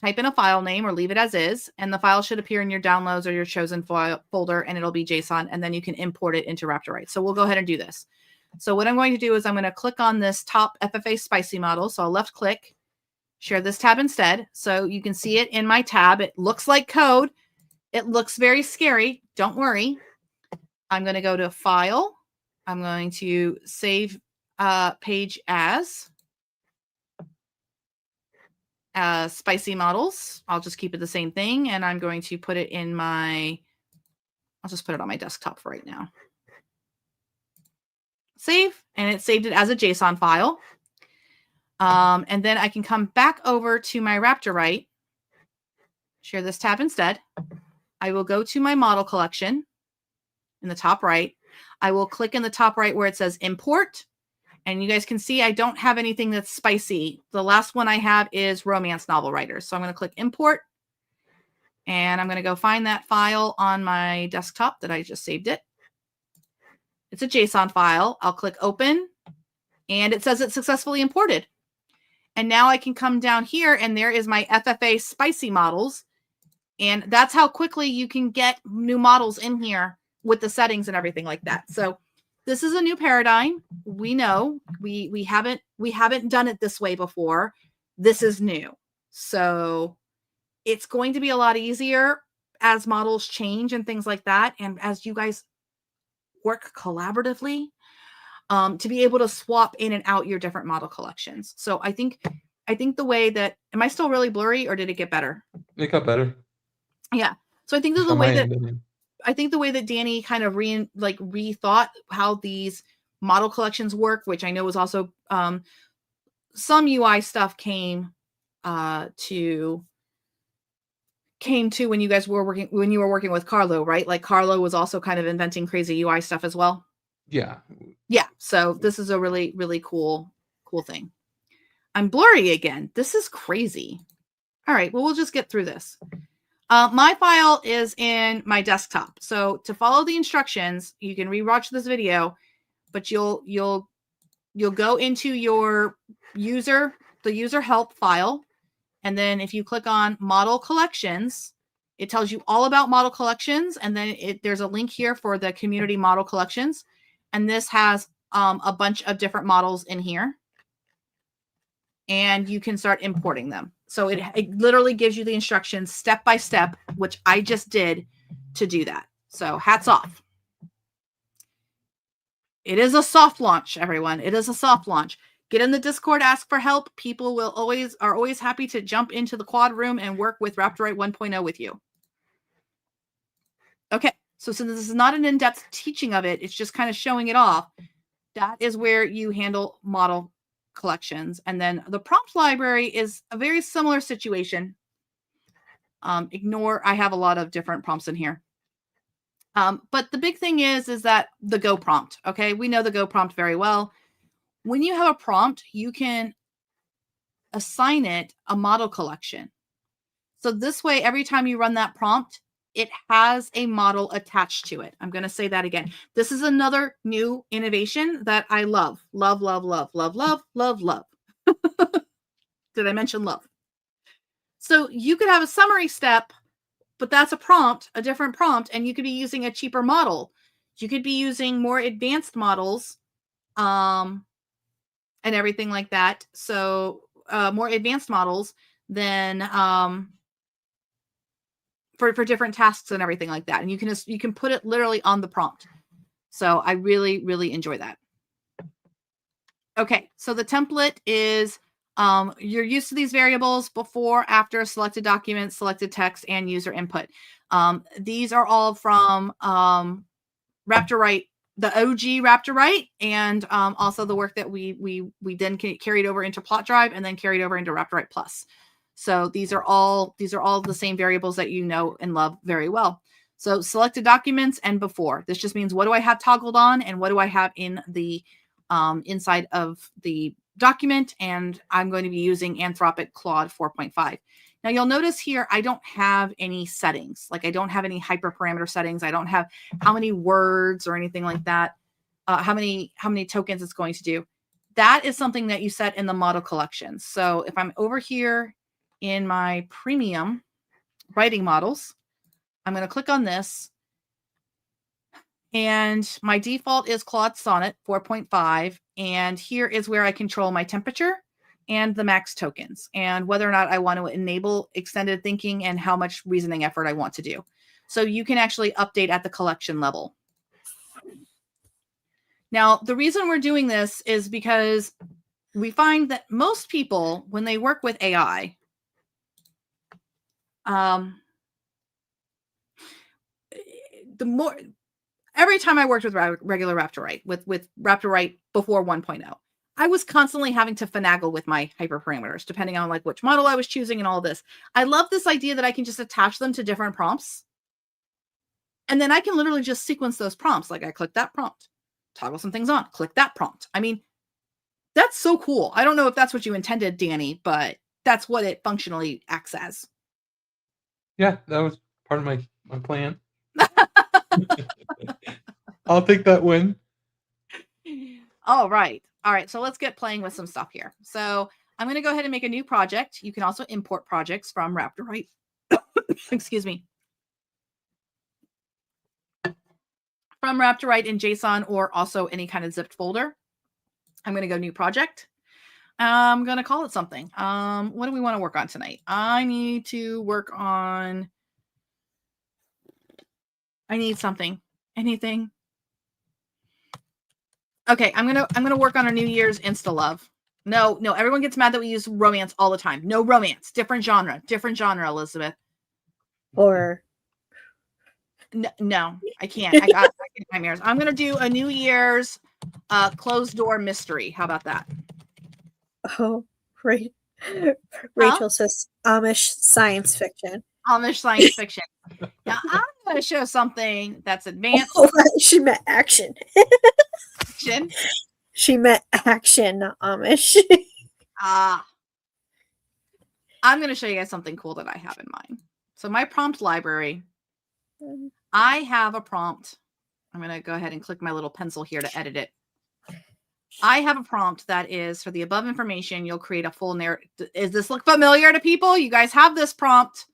Type in a file name or leave it as is, and the file should appear in your downloads or your chosen folder, and it'll be JSON, and then you can import it into Raptorite. So we'll go ahead and do this. So what I'm going to do is I'm going to click on this top FFA spicy model. So I'll left click. Share this tab instead. So you can see it in my tab. It looks like code. It looks very scary. Don't worry. I'm going to go to File. I'm going to Save Page As. spicy models. I'll just keep it the same thing, and I'm going to put it in my, I'll just put it on my desktop for right now. Save, and it saved it as a JSON file. And then I can come back over to my Raptorite, share this tab instead. I will go to my model collection in the top right. I will click in the top right where it says import. And you guys can see I don't have anything that's spicy. The last one I have is romance novel writers. So I'm going to click import. And I'm going to go find that file on my desktop that I just saved it. It's a JSON file. I'll click open. And it says it's successfully imported. And now I can come down here and there is my FFA spicy models. And that's how quickly you can get new models in here with the settings and everything like that. So this is a new paradigm. We know we haven't done it this way before. This is new. So it's going to be a lot easier as models change and things like that. And as you guys work collaboratively, to be able to swap in and out your different model collections. So I think the way that, am I still really blurry or did it get better? It got better. Yeah. So I think there's a way that, I think the way that Danny kind of rethought how these model collections work, which I know was also some UI stuff came to when you guys were working with Carlo, right? Like Carlo was also kind of inventing crazy UI stuff as well. Yeah. Yeah. So this is a really, really cool thing. I'm blurry again. This is crazy. All right. Well, we'll just get through this. My file is in my desktop. So to follow the instructions, you can rewatch this video, but you'll go into your the user help file. And then if you click on model collections, it tells you all about model collections. And then there's a link here for the community model collections. And this has a bunch of different models in here. And you can start importing them. So it literally gives you the instructions step by step, which I just did to do that. So hats off. It is a soft launch, everyone. It is a soft launch. Get in the Discord, ask for help. People are always happy to jump into the Claude room and work with Raptorite 1.0 with you. Okay, so since this is not an in-depth teaching of it, it's just kind of showing it off. That is where you handle model collections. And then the prompt library is a very similar situation. I have a lot of different prompts in here. But the big thing is that the Go prompt, okay? We know the Go prompt very well. When you have a prompt, you can assign it a model collection. So this way, every time you run that prompt, it has a model attached to it. I'm going to say that again. This is another new innovation that I love. Love, love, love, love, love, love, love. Did I mention love? So you could have a summary step, but that's a prompt, a different prompt, and you could be using a cheaper model. You could be using more advanced models and everything like that. So more advanced models than for different tasks and everything like that. And you can put it literally on the prompt. So I really, really enjoy that. Okay, so the template is you're used to these variables before, after, selected documents, selected text, and user input. These are all from Raptorite, the OG Raptorite, and also the work that we then carried over into Plot Drive and then carried over into Raptorite Plus. So these are all the same variables that you know and love very well. So selected documents and before. This just means what do I have toggled on and what do I have in the inside of the document. And I'm going to be using Anthropic Claude 4.5. Now you'll notice here I don't have any settings. Like I don't have any hyperparameter settings. I don't have how many words or anything like that. How many tokens it's going to do. That is something that you set in the model collection. So if I'm over here in my premium writing models, I'm going to click on this. And my default is Claude Sonnet 4.5. And here is where I control my temperature and the max tokens and whether or not I want to enable extended thinking and how much reasoning effort I want to do. So you can actually update at the collection level. Now, the reason we're doing this is because we find that most people, when they work with AI, the more every time I worked with regular Raptorite, with Raptorite before 1.0, I was constantly having to finagle with my hyperparameters, depending on like which model I was choosing and all this. I love this idea that I can just attach them to different prompts. And then I can literally just sequence those prompts. Like I click that prompt, toggle some things on, click that prompt. I mean, that's so cool. I don't know if that's what you intended, Danny, but that's what it functionally acts as. Yeah, that was part of my plan. I'll take that win. All right. All right. So let's get playing with some stuff here. So I'm going to go ahead and make a new project. You can also import projects from Raptorite. Excuse me. From Raptorite in JSON or also any kind of zipped folder. I'm going to go new project. I'm going to call it something. What do we want to work on tonight? I need to work on. I need something. Anything. Okay, I'm gonna work on our New Year's Insta Love. No, everyone gets mad that we use romance all the time. No romance. Different genre, Elizabeth. Or No, I can't. I got nightmares. I'm gonna do a New Year's closed door mystery. How about that? oh, right. Rachel says Amish science fiction. Amish science fiction. Now I'm gonna show something that's advanced. Oh, she meant action. Fiction. She meant action, not Amish. I'm gonna show you guys something cool that I have in mind. So my prompt library. I have a prompt. I'm going to go ahead and click my little pencil here to edit it. I have a prompt that is for the above information. You'll create a full narrative. Does this look familiar to people? You guys have this prompt.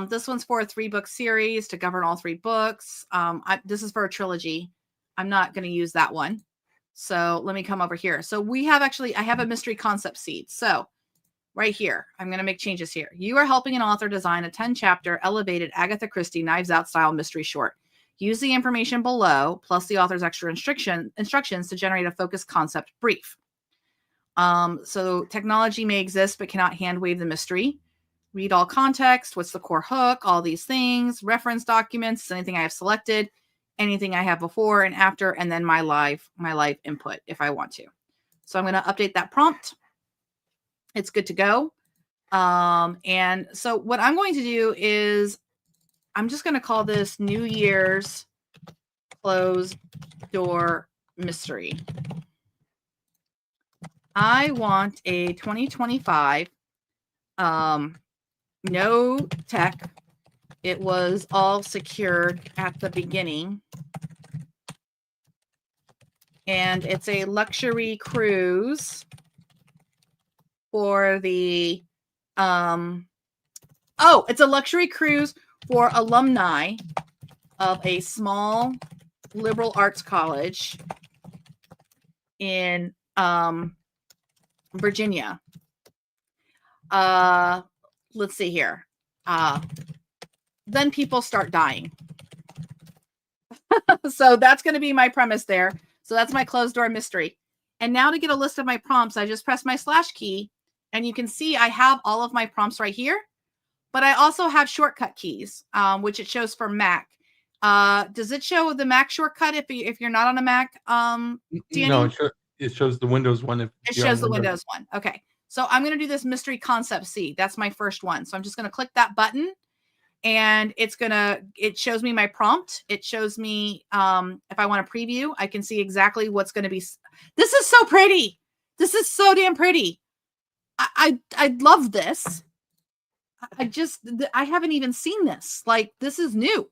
This one's for a 3-book series to govern all 3 books. This is for a trilogy. I'm not going to use that one. So let me come over here. So I have a mystery concept seed. So right here, I'm going to make changes here. You are helping an author design a 10-chapter elevated Agatha Christie Knives Out style mystery short. Use the information below, plus the author's extra instructions to generate a focused concept brief. So technology may exist, but cannot hand wave the mystery. Read all context. What's the core hook? All these things. Reference documents. Anything I have selected. Anything I have before and after. And then my live input if I want to. So I'm going to update that prompt. It's good to go. And so what I'm going to do is I'm just going to call this New Year's Closed Door Mystery. I want a 2025 no tech. It was all secured at the beginning. And it's a luxury cruise for the it's a luxury cruise for alumni of a small liberal arts college in Virginia. Let's see here. Then people start dying. So that's going to be my premise there. So that's my closed door mystery. And now to get a list of my prompts, I just press my / key. And you can see I have all of my prompts right here, but I also have shortcut keys, which it shows for Mac. Does it show the Mac shortcut if you're not on a Mac? Danny? No, it shows the Windows one. It shows the Windows one. Okay. So I'm going to do this mystery concept C. That's my first one. So I'm just going to click that button and it shows me my prompt. It shows me, if I want to preview, I can see exactly what's going to be. This is so pretty. This is so damn pretty. I love this. I haven't even seen this. Like, this is new.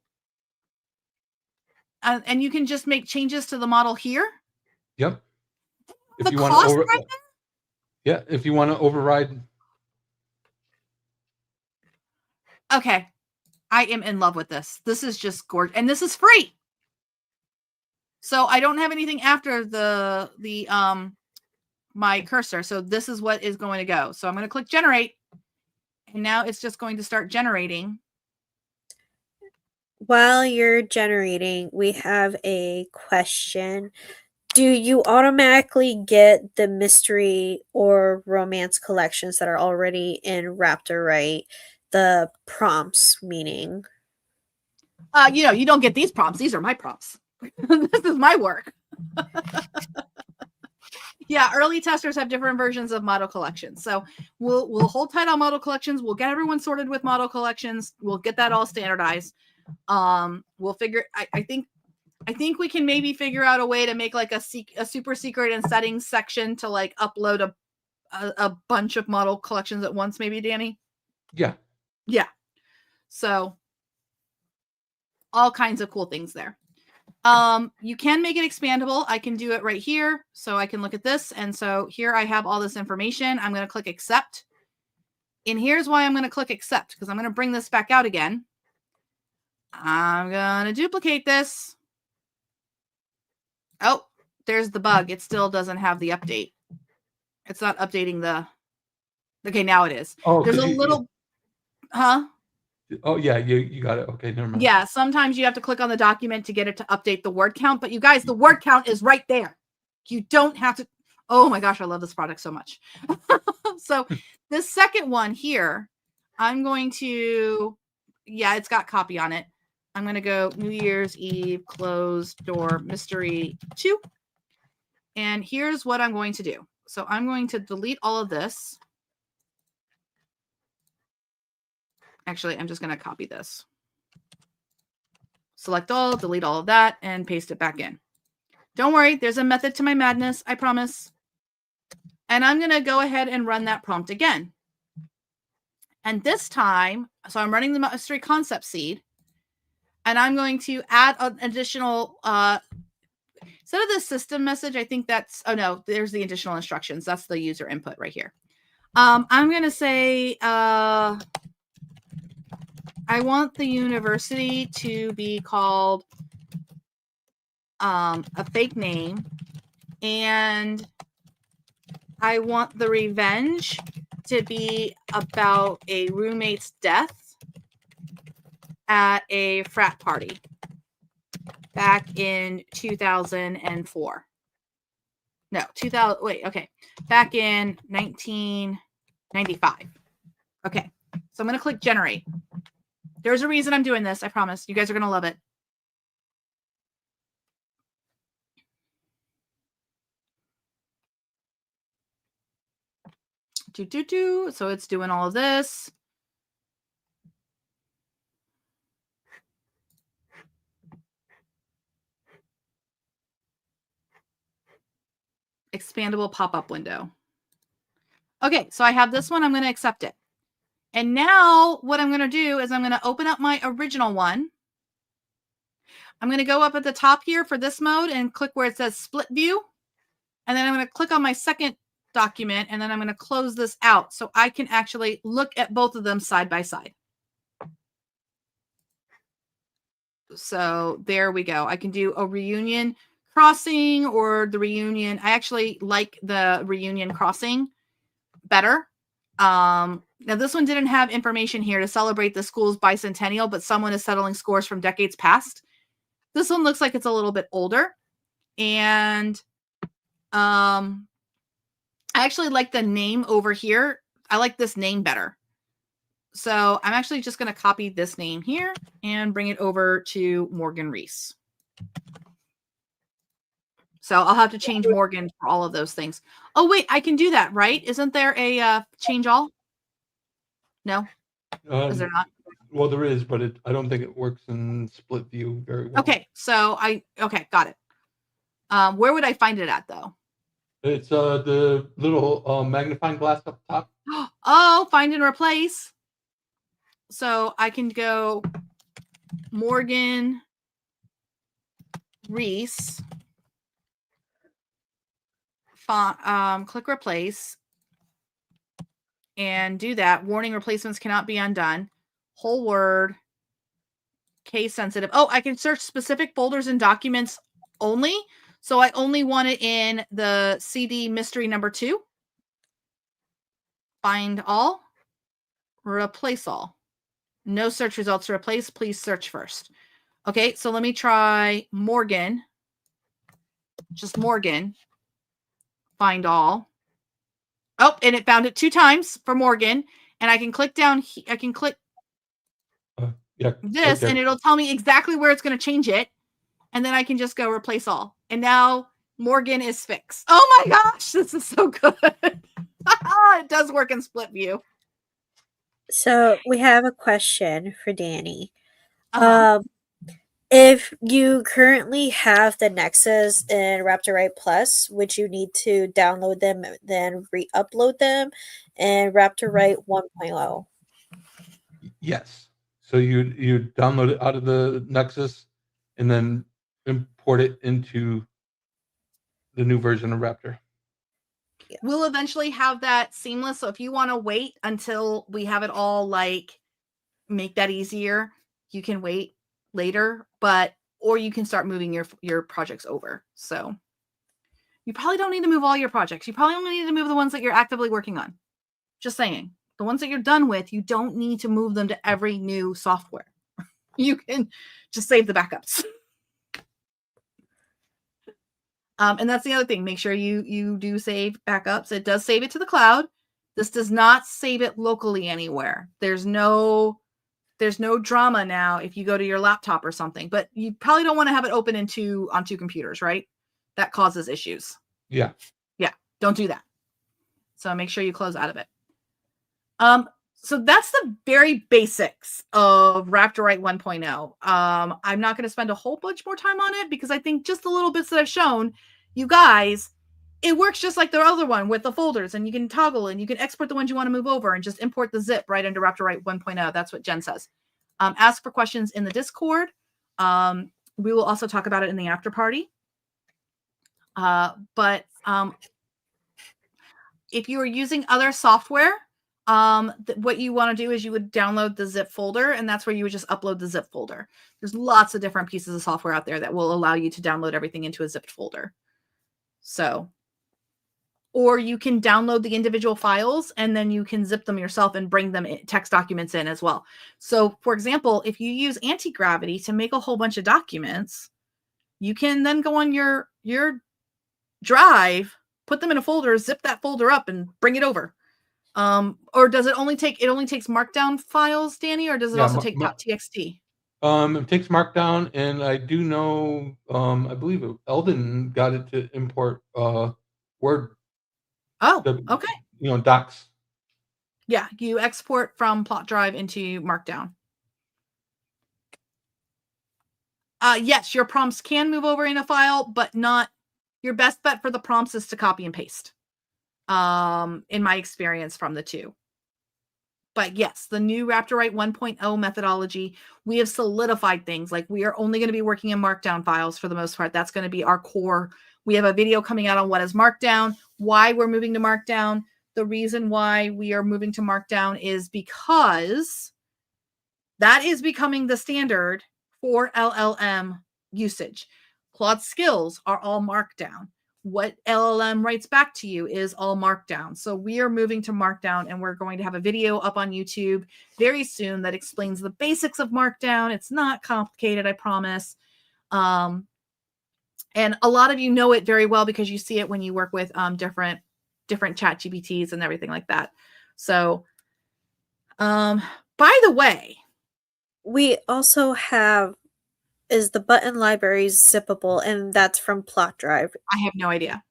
And you can just make changes to the model here. Yep. If you want to yeah, if you want to override. Okay. I am in love with this. This is just gorgeous. And this is free. So I don't have anything after the my cursor. So this is what is going to go. So I'm going to click generate. And now it's just going to start generating. While you're generating, we have a question. Do you automatically get the mystery or romance collections that are already in Raptorite the prompts meaning? You don't get these prompts. These are my prompts. This is my work. Yeah, early testers have different versions of model collections. So we'll hold tight on model collections. We'll get everyone sorted with model collections. We'll get that all standardized. We'll figure. I think we can maybe figure out a way to make like a super secret and settings section to like upload a bunch of model collections at once. Maybe, Danny. Yeah. Yeah. So all kinds of cool things there. You can make it expandable. I can do it right here. So I can look at this. And so here I have all this information. I'm going to click accept. And here's why I'm going to click accept, because I'm going to bring this back out again. I'm going to duplicate this. Oh, there's the bug. It still doesn't have the update. It's not updating the. Okay, now it is. Oh, there's a little. Huh? Oh, yeah, you got it. Okay, never mind. Yeah, sometimes you have to click on the document to get it to update the word count. But you guys, the word count is right there. You don't have to. Oh my gosh, I love this product so much. So this second one here, I'm going to. Yeah, it's got copy on it. I'm going to go New Year's Eve closed door mystery 2. And here's what I'm going to do. So I'm going to delete all of this. Actually, I'm just going to copy this. Select all, delete all of that, and paste it back in. Don't worry, there's a method to my madness, I promise. And I'm going to go ahead and run that prompt again. And this time, so I'm running the mystery concept seed. And I'm going to add an additional, instead of the system message, I think that's, oh no, there's the additional instructions. That's the user input right here. I'm going to say, I want the university to be called a fake name, and I want the revenge to be about a roommate's death at a frat party back in 2004. No, 2000. Wait, okay. Back in 1995. Okay. So I'm going to click generate. There's a reason I'm doing this. I promise. You guys are going to love it. So it's doing all of this. Expandable pop-up window. Okay, so I have this one. I'm going to accept it. And now what I'm going to do is I'm going to open up my original one. I'm going to go up at the top here for this mode and click where it says split view. And then I'm going to click on my second document, and then I'm going to close this out so I can actually look at both of them side by side. So there we go. I can do a reunion crossing or the reunion. I actually like the reunion crossing better. Now this one didn't have information here to celebrate the school's bicentennial, but someone is settling scores from decades past. This one looks like it's a little bit older. And I actually like the name over here. I like this name better. So I'm actually just going to copy this name here and bring it over to Morgan Reese. So I'll have to change Morgan for all of those things. Oh, wait, I can do that, right? Isn't there a change all? No? Is there not? Well, there is, but I don't think it works in split view very well. Okay, so okay, got it. Where would I find it at, though? It's the little magnifying glass up top. Oh, find and replace. So I can go Morgan Reese. Click replace and do that. Warning, replacements cannot be undone. Whole word, case sensitive. Oh, I can search specific folders and documents only. So I only want it in the CD mystery number 2. Find all, replace all. No search results to replace. Please search first. Okay, so let me try Morgan. Just Morgan. Find all. Oh, and it found it 2 times for Morgan. and I can click down. I can click Yeah. this, Okay. and it'll tell me exactly where it's going to change it, and then I can just go replace all. And now Morgan is fixed. Oh my gosh, this is so good. It does work in split view. So we have a question for Danny. Uh-huh. If you currently have the Nexus in Raptorite Plus, would you need to download them, then re-upload them in Raptorite 1.0? Yes. So you download it out of the Nexus and then import it into the new version of Raptor. Yes. We'll eventually have that seamless. So if you want to wait until we have it all, like, make that easier, you can wait later, or you can start moving your projects over. So you probably don't need to move all your projects. You probably only need to move the ones that you're actively working on. Just saying. The ones that you're done with, you don't need to move them to every new software. You can just save the backups. And that's the other thing. Make sure you do save backups. It does save it to the cloud. This does not save it locally anywhere. There's no drama now if you go to your laptop or something, but you probably don't want to have it open on two computers, right? That causes issues. Yeah. Yeah, don't do that. So make sure you close out of it. So that's the very basics of Raptorite 1.0. I'm not going to spend a whole bunch more time on it because I think just the little bits that I've shown you guys, it works just like the other one with the folders, and you can toggle and you can export the ones you want to move over and just import the zip right into Raptorite 1.0. That's what Jen says. Ask for questions in the Discord. We will also talk about it in the after party. But if you are using other software, what you want to do is you would download the zip folder, and that's where you would just upload the zip folder. There's lots of different pieces of software out there that will allow you to download everything into a zipped folder. So, or you can download the individual files and then you can zip them yourself and bring them text documents in as well. So for example, if you use anti-gravity to make a whole bunch of documents, you can then go on your drive, put them in a folder, zip that folder up and bring it over. Or does it only takes markdown files, Danny, or does it also take .txt? It takes Markdown, and I do know, I believe Eldon got it to import Word. Oh, okay. Docs. Yeah, you export from Plot Drive into Markdown. Yes, your prompts can move over in a file, but not your best bet for the prompts is to copy and paste. In my experience from the two. But yes, the new Raptorite 1.0 methodology, we have solidified things. Like we are only going to be working in Markdown files for the most part. That's going to be our core. We have a video coming out on what is Markdown, why we're moving to Markdown. The reason why we are moving to Markdown is because that is becoming the standard for LLM usage. Claude skills are all Markdown. What LLM writes back to you is all Markdown. So we are moving to Markdown, and we're going to have a video up on YouTube very soon that explains the basics of Markdown. It's not complicated, I promise. And a lot of you know it very well because you see it when you work with different chat GPTs and everything like that. So by the way, we also have is the button library zippable, and that's from Plot Drive. I have no idea.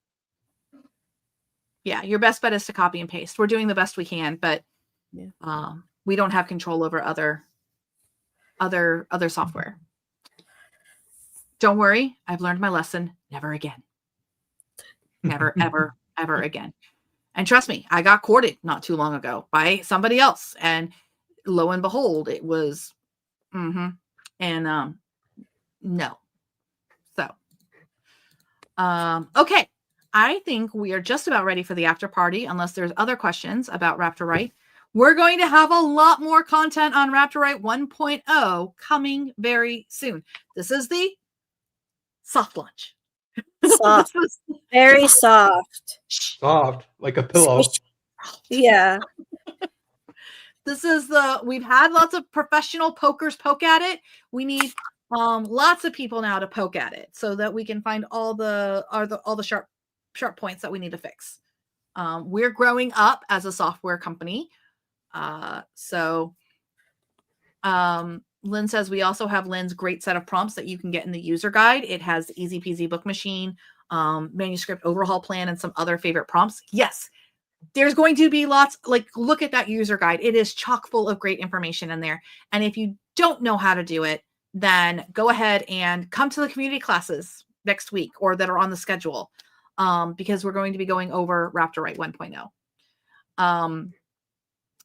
Yeah, your best bet is to copy and paste. We're doing the best we can, but we don't have control over other software. Don't worry, I've learned my lesson. Never again. Never, ever, ever again. And trust me, I got courted not too long ago by somebody else, and lo and behold, it was no. So, okay. I think we are just about ready for the after party, unless there's other questions about Raptorite. We're going to have a lot more content on Raptorite 1.0 coming very soon. This is the soft launch. Soft. Very soft. Soft, like a pillow. Yeah. This is we've had lots of professional pokers poke at it. We need lots of people now to poke at it so that we can find all the sharp points that we need to fix. We're growing up as a software company. Lynn says we also have Lynn's great set of prompts that you can get in the user guide. It has the easy peasy book machine, manuscript overhaul plan, and some other favorite prompts. Yes, there's going to be lots, like, look at that user guide. It is chock full of great information in there. And if you don't know how to do it, then go ahead and come to the community classes next week or that are on the schedule, because we're going to be going over Raptorite 1.0.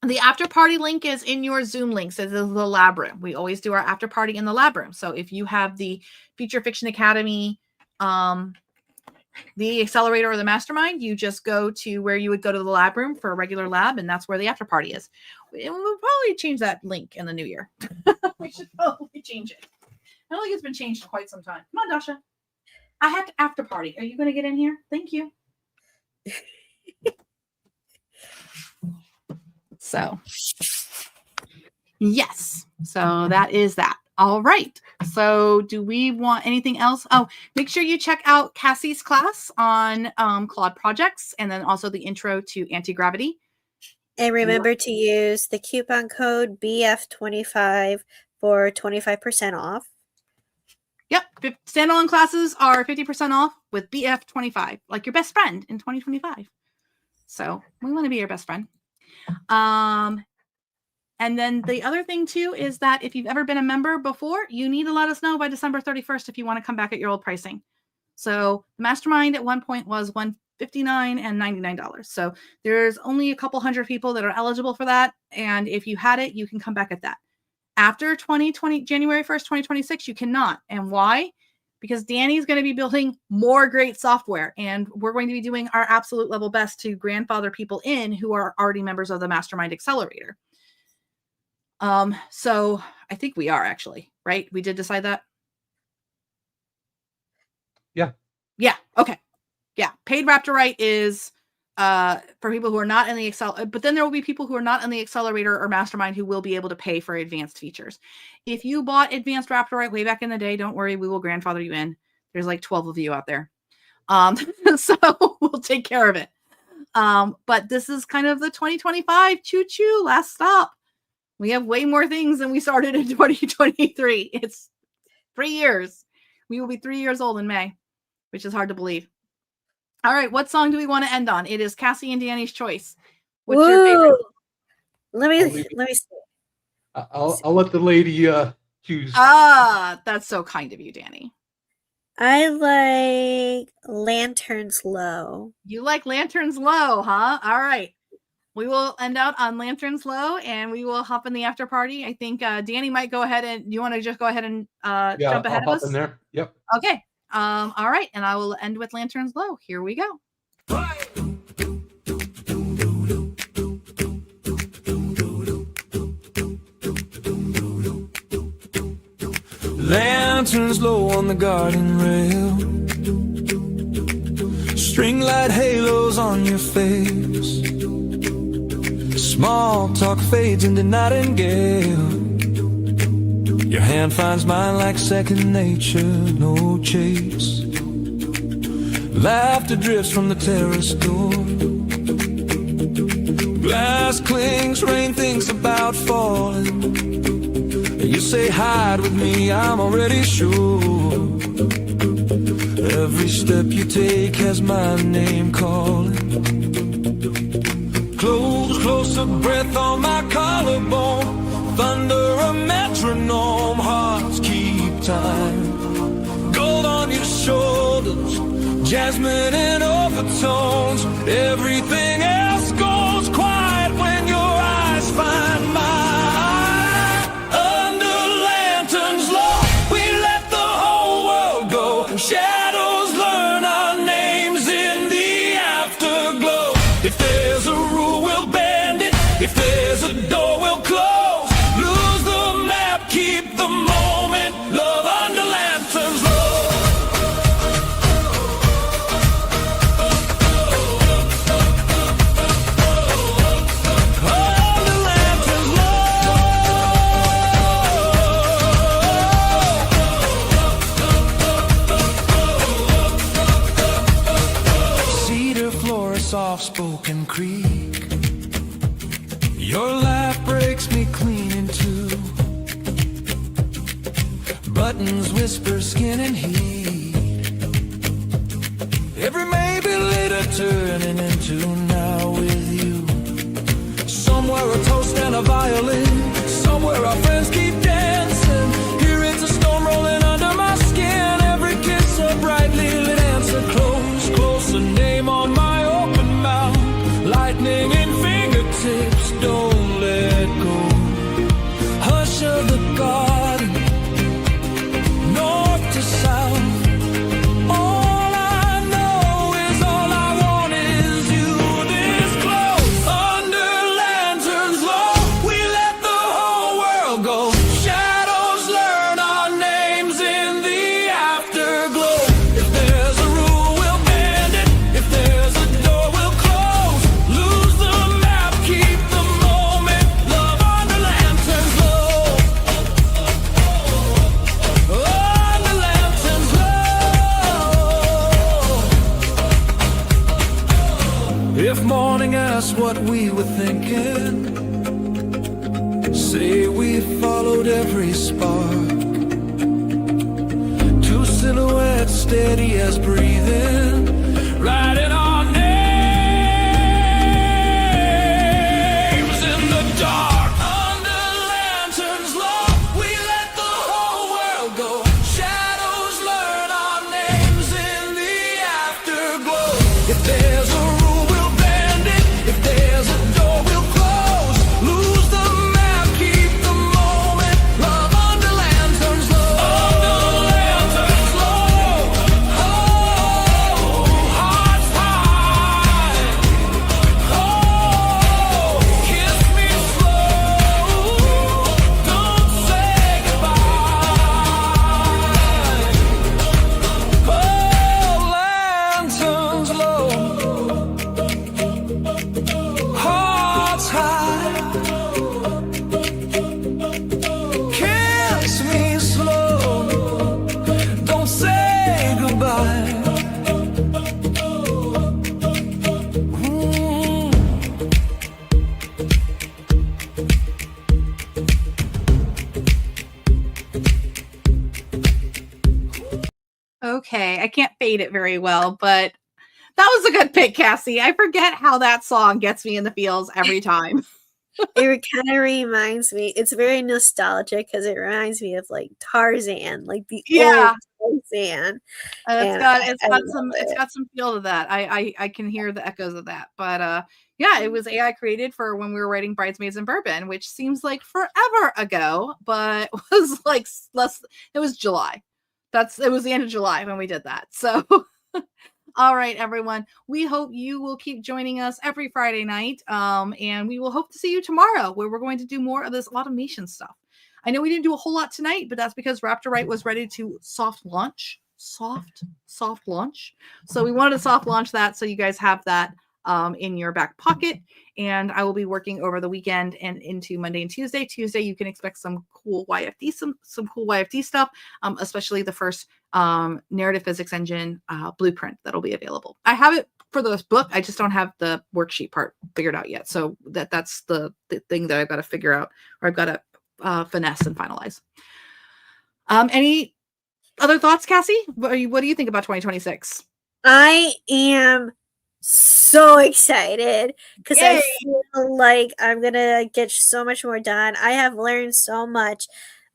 The after party link is in your Zoom links. This is the lab room. We always do our after party in the lab room. So if you have the Future Fiction Academy, the accelerator or the mastermind, you just go to where you would go to the lab room for a regular lab, and that's where the after party is. We'll probably change that link in the new year. We should probably change it. I don't think it's been changed in quite some time. Come on, Dasha. I have to after party. Are you going to get in here? Thank you. So, yes. So that is that. All right. So do we want anything else? Oh, make sure you check out Cassie's class on Claude projects, and then also the intro to anti-gravity. And remember to use the coupon code BF25 for 25% off. Yep. Standalone classes are 50% off with BF25, like your best friend in 2025. So we want to be your best friend. And then the other thing too is that if you've ever been a member before, you need to let us know by December 31st if you want to come back at your old pricing. So the mastermind at one point was $159 and $99. So there's only a couple hundred people that are eligible for that. And if you had it, you can come back at that. After January 1st, 2026, you cannot. And why? Because Danny's going to be building more great software, and we're going to be doing our absolute level best to grandfather people in who are already members of the Mastermind Accelerator. So I think we are actually, right? We did decide that. Yeah. Yeah. Okay. Yeah. Paid Raptorite is for people who are not in the but then there will be people who are not in the accelerator or mastermind who will be able to pay for advanced features. If you bought advanced Raptorite way back in the day, don't worry, we will grandfather you in. There's like 12 of you out there. So we'll take care of it. But this is kind of the 2025 choo-choo last stop. We have way more things than we started in 2023. It's 3 years. We will be 3 years old in May, which is hard to believe. All right, what song do we want to end on? It is Cassie and Danny's choice. What's your favorite? Let me see. I'll let the lady choose. That's so kind of you, Danny. I like Lanterns Low. You like Lanterns Low, huh? All right. We will end out on Lanterns Low, and we will hop in the after party. I think Danny might go ahead and you want to just go ahead and jump ahead of us? In there. Yep. Okay. All right. And I will end with Lanterns Low. Here we go. Lanterns low on the garden rail, string light halos on your face, small talk fades into nightingale, your hand finds mine like second nature, no chase, laughter drifts from the terrace door, glass clings, rain thinks about falling. You say hide with me, I'm already sure. Every step you take has my name calling. Closer breath on my collarbone. Thunder a metronome, hearts keep time. Gold on your shoulders, jasmine in overtones. Everything else goes quiet when your eyes find mine. Shadows learn our names in the afterglow. If there's a rule, we'll bend it. If there's a door, we'll close. Lose the map, keep the moment. Love under lanterns low. Under lanterns soft-spoken creek. Your life buttons whisper skin and heat. Every maybe later turning into now with you. Somewhere a toast and a violin, somewhere our friends keep dancing. Here it's a storm rolling under my skin. Every kiss a brightly lit answer. Close, close, a name on my open mouth. Lightning in fingertips, don't let go. Hush of the garden, north to south. All I know is all I want is you this close. Under lanterns low, we let the whole world go. Shadows learn our names in the afterglow. If there's a rule, we'll bend it. If there's a door, we'll close. Lose the map, keep the moment. Love under lanterns low. Under lanterns low. If morning asks what we were thinking, say we followed every spark. Two silhouettes steady as breathing, writing our names in the dark. Under lanterns low, we let the whole world go. Shadows learn our names in the afterglow. If there's a rule, we'll bend it. If there's a door, we'll close. Lose the map, keep the moment. Love under lanterns low. Under lanterns low. Oh, hearts high. Oh, kiss me slow. Don't say goodbye. Oh, lanterns low. Hearts high. Kiss me slow. Don't say goodbye. Mm. Okay, I can't fade it very well, but that was a good pick, Cassie. I forget how that song gets me in the feels every time. It kind of reminds me, it's very nostalgic because it reminds me of like Tarzan, like the Yeah. old Tarzan. It's And got I some love it's it. got some feel to that. I can hear the echoes of that. But yeah, it was AI created for when we were writing Bridesmaids and Bourbon, which seems like forever ago, but was like it was July. It was the end of July when we did that. So all right, everyone. We hope you will keep joining us every Friday night. And we will hope to see you tomorrow where we're going to do more of this automation stuff. I know we didn't do a whole lot tonight, but that's because Raptorite was ready to soft launch. Soft launch. So we wanted to soft launch that so you guys have that in your back pocket. And I will be working over the weekend and into Monday and Tuesday. Tuesday, you can expect some cool YFD, some cool YFD stuff, especially the first narrative physics engine blueprint that'll be available. I have it for this book. I just don't have the worksheet part figured out yet. So that's the thing that I've got to figure out, or I've got to finesse and finalize. Any other thoughts, Cassie? What do you think about 2026? I am so excited because I Yay! feel like I'm gonna get so much more done. I have learned so much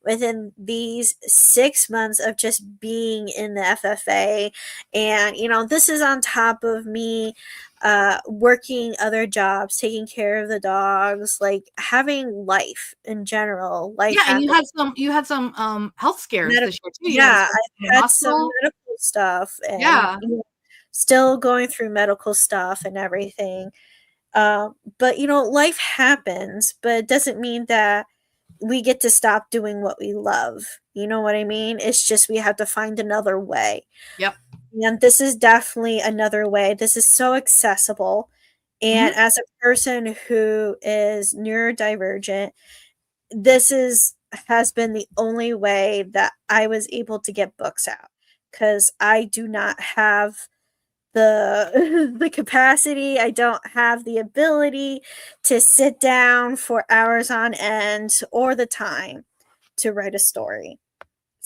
within these 6 months of just being in the FFA, and this is on top of me working other jobs, taking care of the dogs, like having life in general. Life Yeah, and happens. you had some health scares this year too. You Yeah, had I've had some hospital. medical stuff, and Yeah. still going through medical stuff and everything. But life happens, but it doesn't mean that we get to stop doing what we love. You know what I mean? It's just we have to find another way. Yep. And this is definitely another way. This is so accessible. And Mm-hmm. as a person who is neurodivergent, this has been the only way that I was able to get books out, because I do not have the the capacity. I don't have the ability to sit down for hours on end or the time to write a story.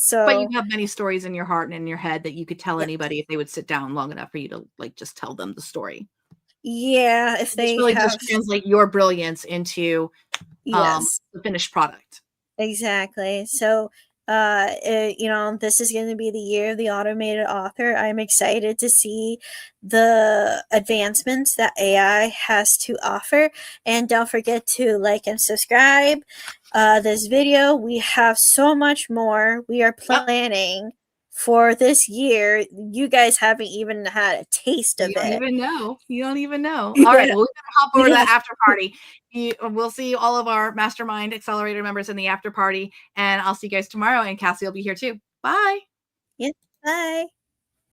But you So have many stories in your heart and in your head that you could tell yeah, anybody if they would sit down long enough for you to like just tell them the story. yeah, if Just they really have, just translate your brilliance into yes. the finished product. Exactly. So, this is going to be the year of the automated author. I'm excited to see the advancements that AI has to offer. And don't forget to like and subscribe this video. We have so much more we are Yep. planning for this year. You guys haven't even had a taste of You don't it. even know. You don't even know. All right. Yeah. Well, we gotta hop over to Yeah. the after party. We'll see all of our mastermind accelerator members in the after party, and I'll see you guys tomorrow. And Cassie will be here too. Bye. Yeah. Bye.